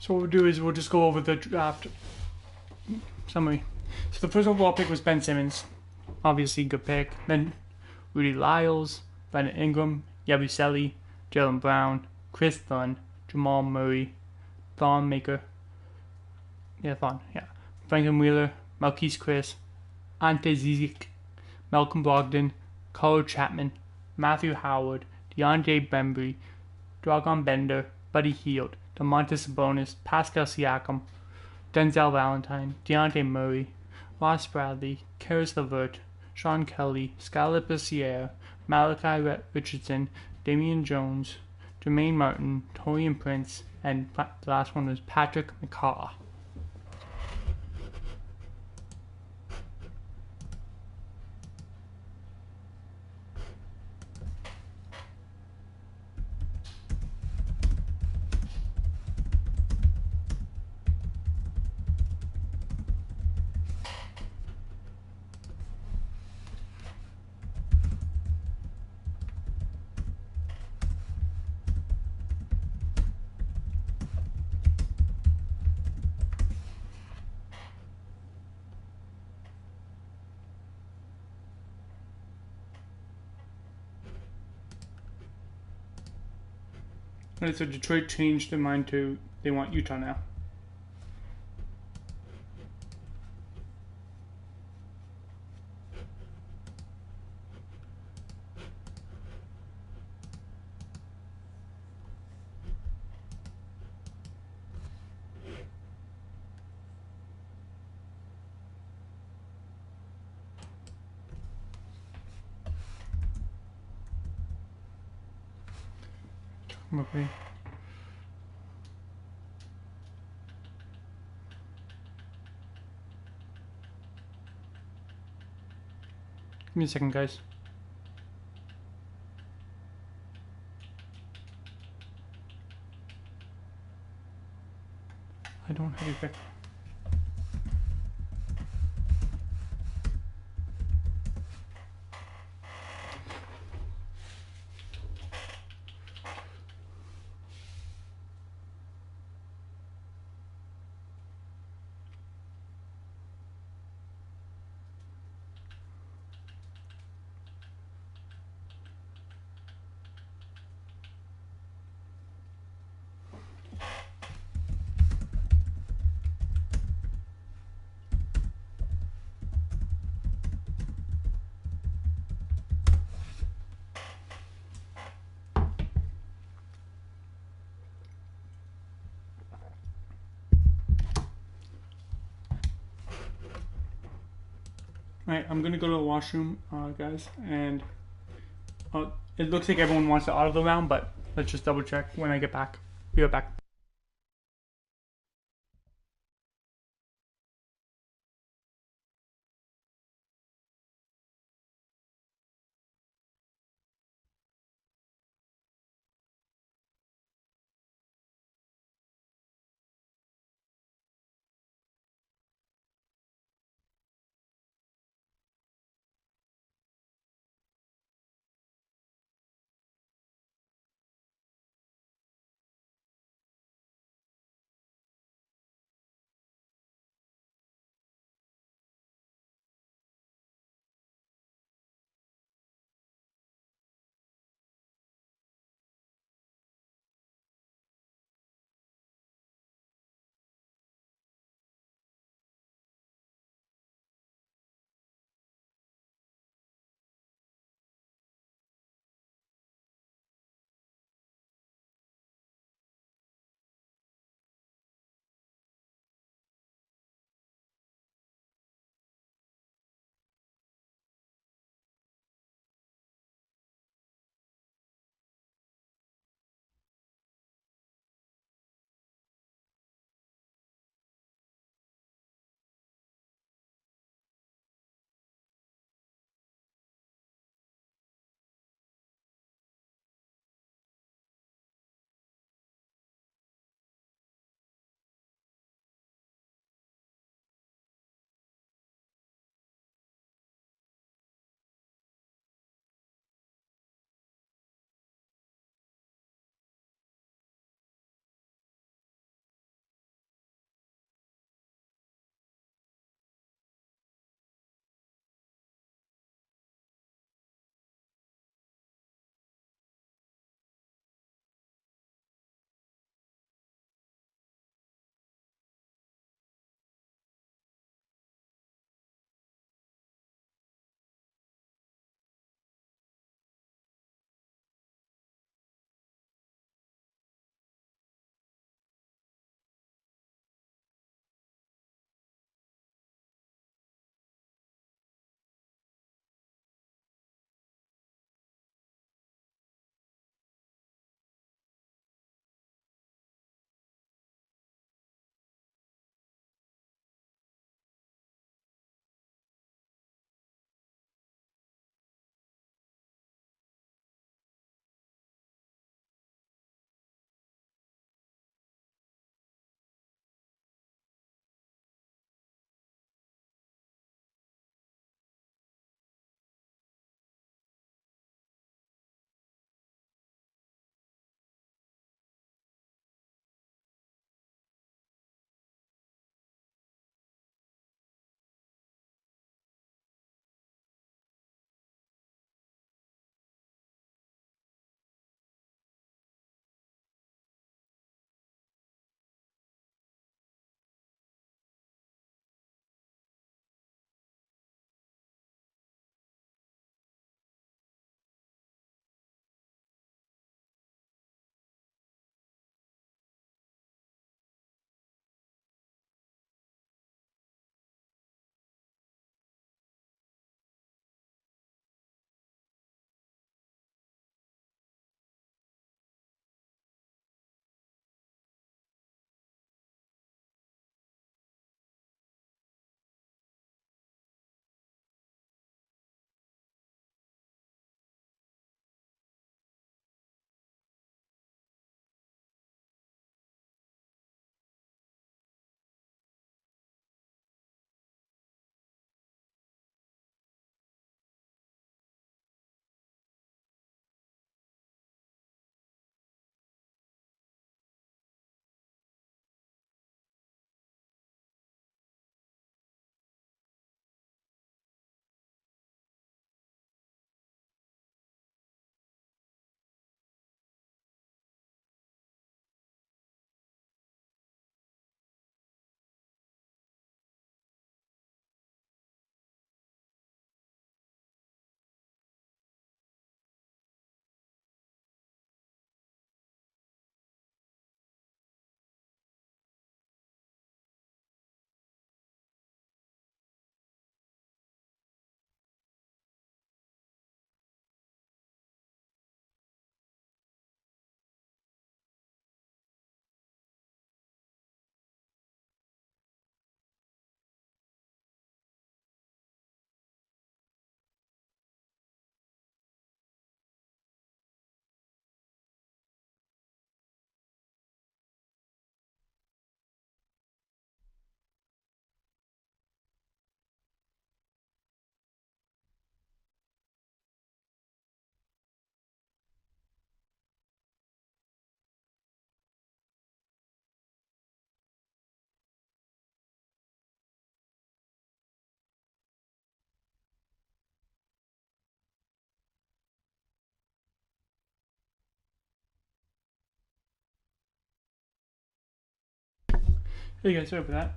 what we'll do is we'll just go over the draft summary. So the first overall pick was Ben Simmons. Obviously, good pick. Then Rudy Lyles, Brandon Ingram, Yabusele, Jaylen Brown, Chris Dunn, Jamal Murray, Thon Maker, yeah, Thon, yeah, Franklin Wheeler, Marquise Chris, Ante Zizic, Malcolm Brogdon, Carl Chapman, Matthew Howard, DeAndre Bembry, Dragon Bender, Buddy Hield, Domantas Sabonis, Pascal Siakam, Denzel Valentine, DeAndre Murray, Ross Bradley, Karis LeVert, Sean Kelly, Skylar Bessiere, Malachi Richardson, Damian Jones, Jermaine Martin, Torian Prince, and the last one was Patrick McCaw. And so Detroit changed their mind to they want Utah now. Okay. Give me a second, guys. I don't have your pick. Alright, I'm gonna go to the washroom, guys, and it looks like everyone wants to auto the round, but let's just double check when I get back. Be right back. Hey guys, sorry for that.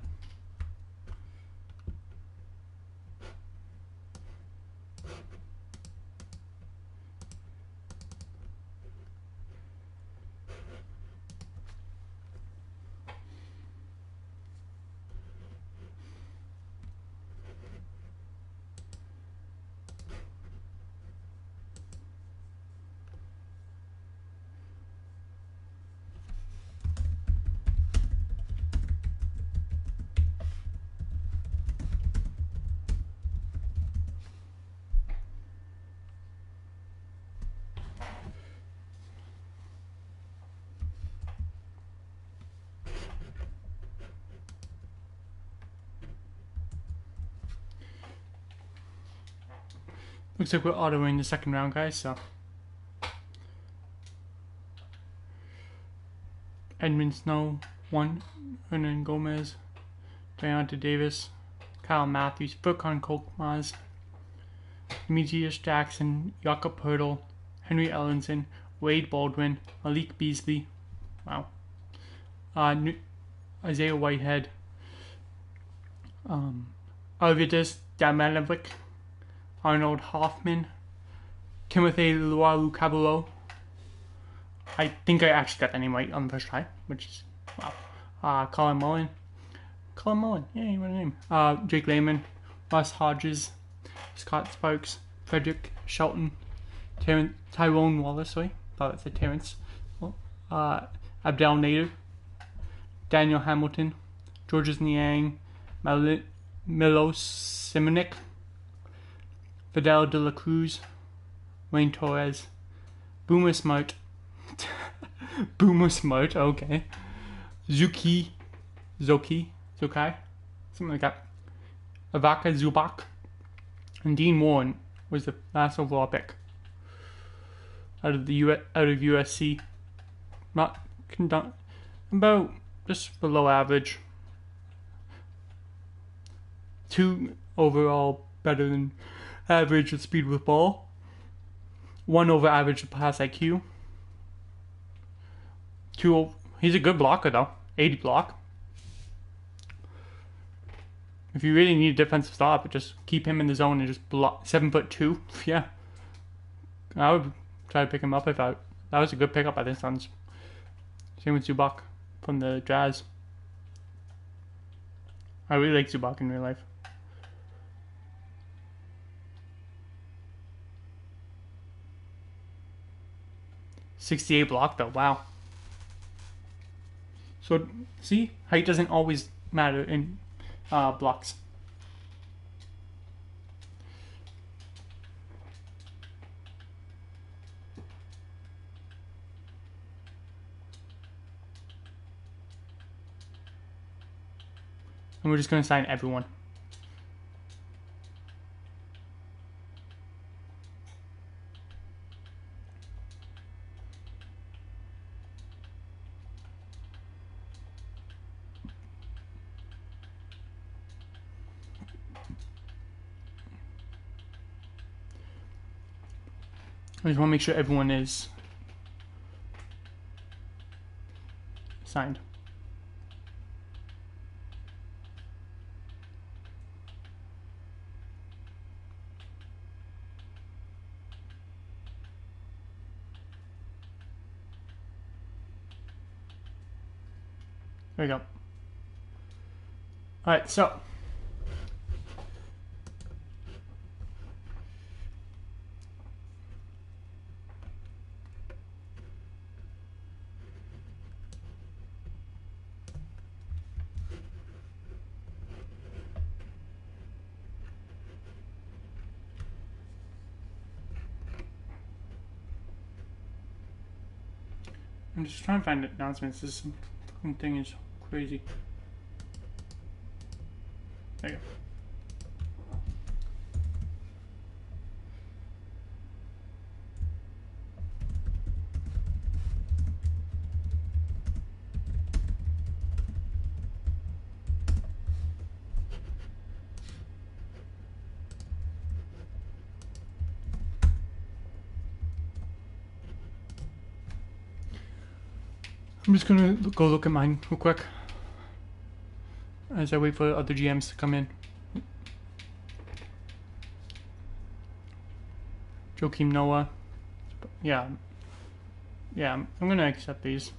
Looks like we're autoing the second round, guys, so. Edmund Snow, 1. Hernan Gomez, Deonta Davis, Kyle Matthews, Furkan Korkmaz, Demetrius Jackson, Jakob Poeltl, Henry Ellenson, Wade Baldwin, Malik Beasley, wow, Isaiah Whitehead, Arvidas Damanovic, Arnold Hoffman, Timothy Lualu-Caballo. I think I actually got that name right on the first try, which is wow. Colin Mullen, yay, what a name. Jake Lehman, Russ Hodges, Scott Sparks, Frederick Shelton, Tyrone Wallace, thought it said Terrence, Abdel Nader, Daniel Hamilton, Georges Niang, Milos Simonik, Fidel de la Cruz, Wayne Torres, Boomer Smart, okay, Zokai, something like that, Avaka Zubak, and Dean Warren was the last overall pick out of USC. About just below average. 2 overall better than average with speed with ball. 1 over average with pass IQ. 2. He's a good blocker though. 80 block. If you really need a defensive stop, just keep him in the zone and just block. 7'2". Yeah, I would try to pick him up if that was a good pickup by the Suns. Same with Zubac from the Jazz. I really like Zubac in real life. .68 block though. Wow. So see, height doesn't always matter in blocks. And we're just going to sign everyone. I just want to make sure everyone is signed. There we go. Alright, so I'm just trying to find announcements. This fucking thing is crazy. There you go. I'm just gonna go look at mine real quick. as I wait for other GMs to come in. Joakim Noah. Yeah. Yeah, I'm gonna accept these.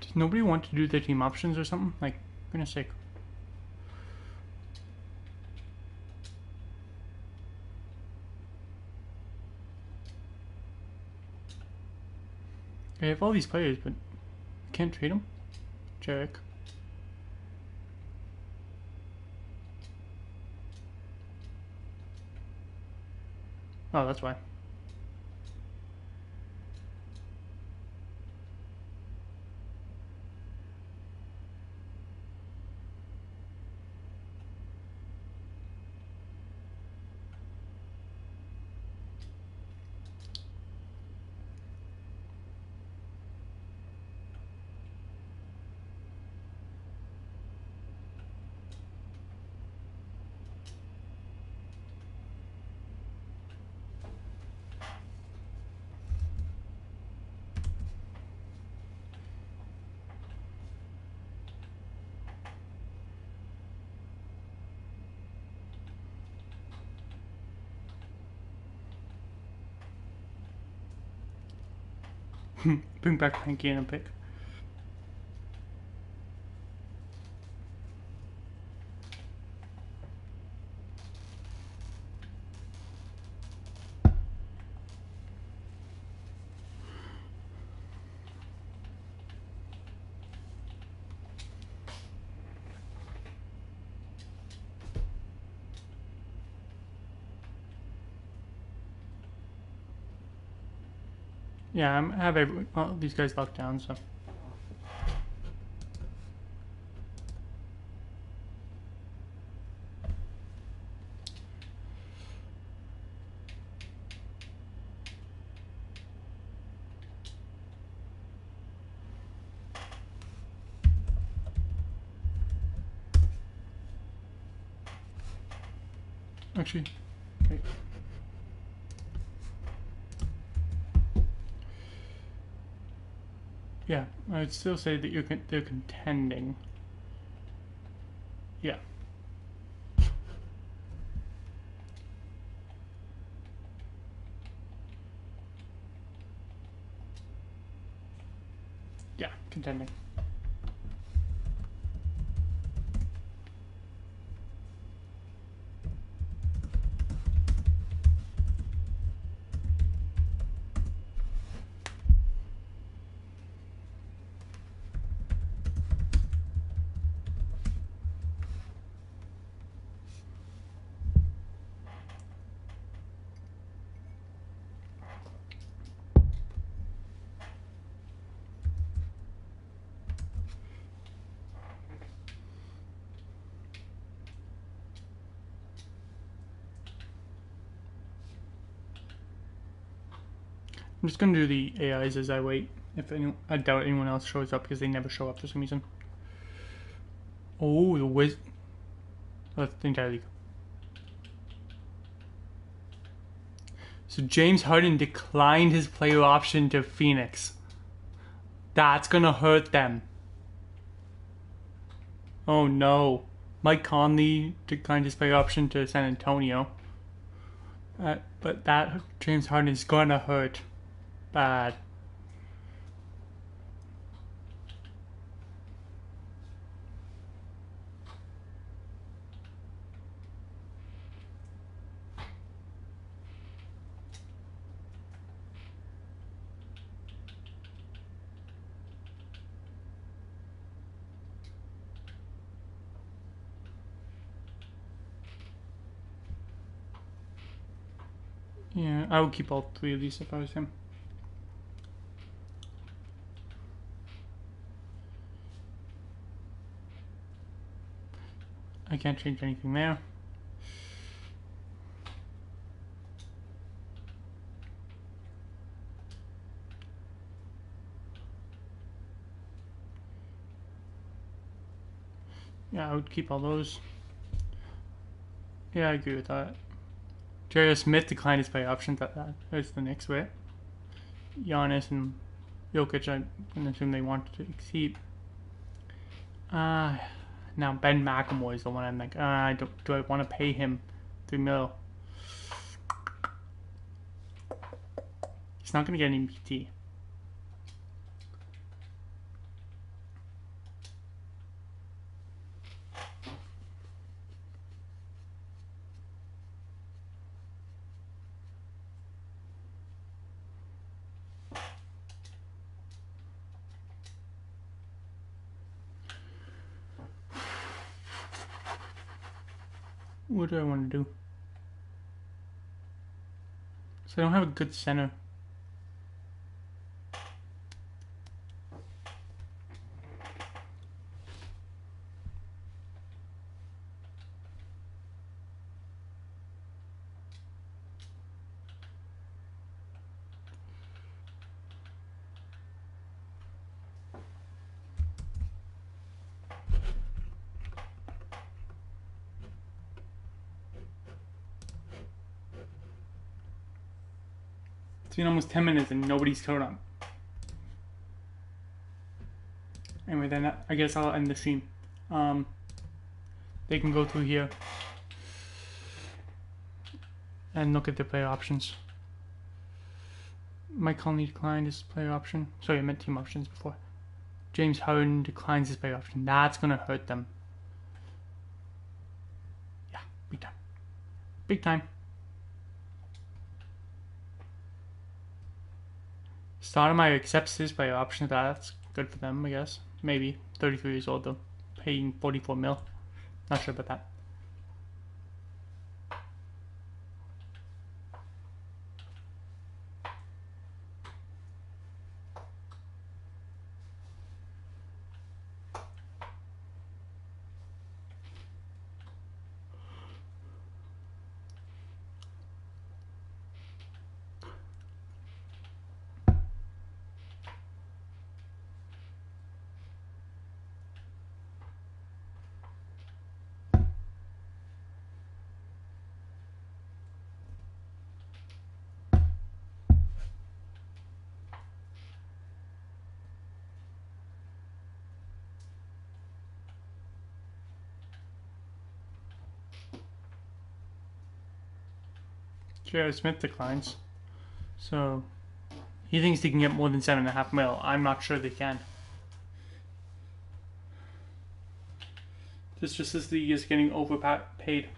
Does nobody want to do their team options or something? Like, for goodness sake. I have all these players, but I can't trade them. Jarek. Oh, that's why. Bring back Hanky and a pick. Yeah, I have all these guys locked down, so. Actually, wait. Yeah, I would still say that they're contending. Yeah. Yeah, contending. I'm just gonna do the AIs as I wait. I doubt anyone else shows up because they never show up for some reason. Oh, the Wiz. That's entirely. So James Harden declined his player option to Phoenix. That's gonna hurt them. Oh no. Mike Conley declined his player option to San Antonio. But that James Harden is gonna hurt bad. Yeah, I would keep all three of these if I was him. I can't change anything there. Yeah, I would keep all those. Yeah, I agree with that. J.R. Smith declined his play option. That's the next way. Giannis and Jokic, I can assume they wanted to keep. Now Ben McLemore is the one I'm like, do I want to pay him $3 million? He's not going to get any PT. What do I want to do? So I don't have a good center. It's been almost 10 minutes and nobody's showed up. Anyway, then I guess I'll end the stream. They can go through here and look at their player options. Mike Conley declined his player option. Sorry, I meant team options before. James Harden declines his player option. That's gonna hurt them. Yeah, big time. Big time. Stoudemire accepts his player option. That's good for them, I guess. Maybe. 33 years old though. Paying 44 mil. Not sure about that. J.R. Smith declines. So he thinks he can get more than 7.5 mil. I'm not sure they can. This just says the league is getting overpaid.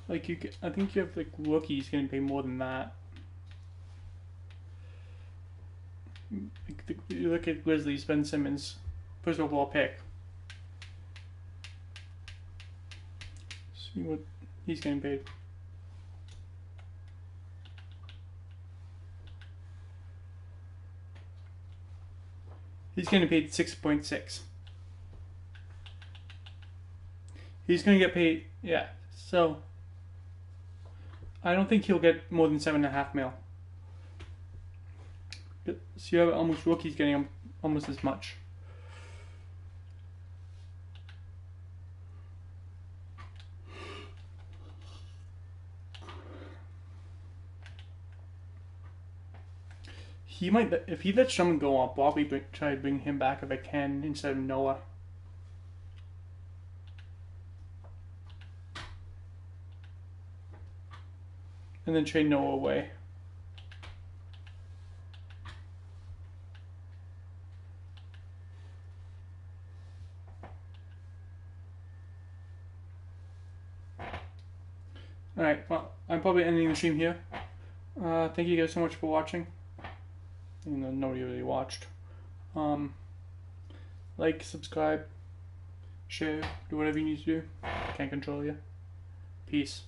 Like I think you have like rookies getting paid more than that. You look at Grizzlies, Ben Simmons, first overall pick. See what he's getting paid. He's getting paid 6.6. He's gonna get paid. Yeah. So I don't think he'll get more than 7.5 mil. So you have almost rookies getting almost as much. He might, if he lets someone go, I'll probably try to bring him back if I can instead of Noah. And then trade Noah away. Alright, well, I'm probably ending the stream here. Thank you guys so much for watching. Even though nobody really watched. Like, subscribe, share, do whatever you need to do. Can't control you. Peace.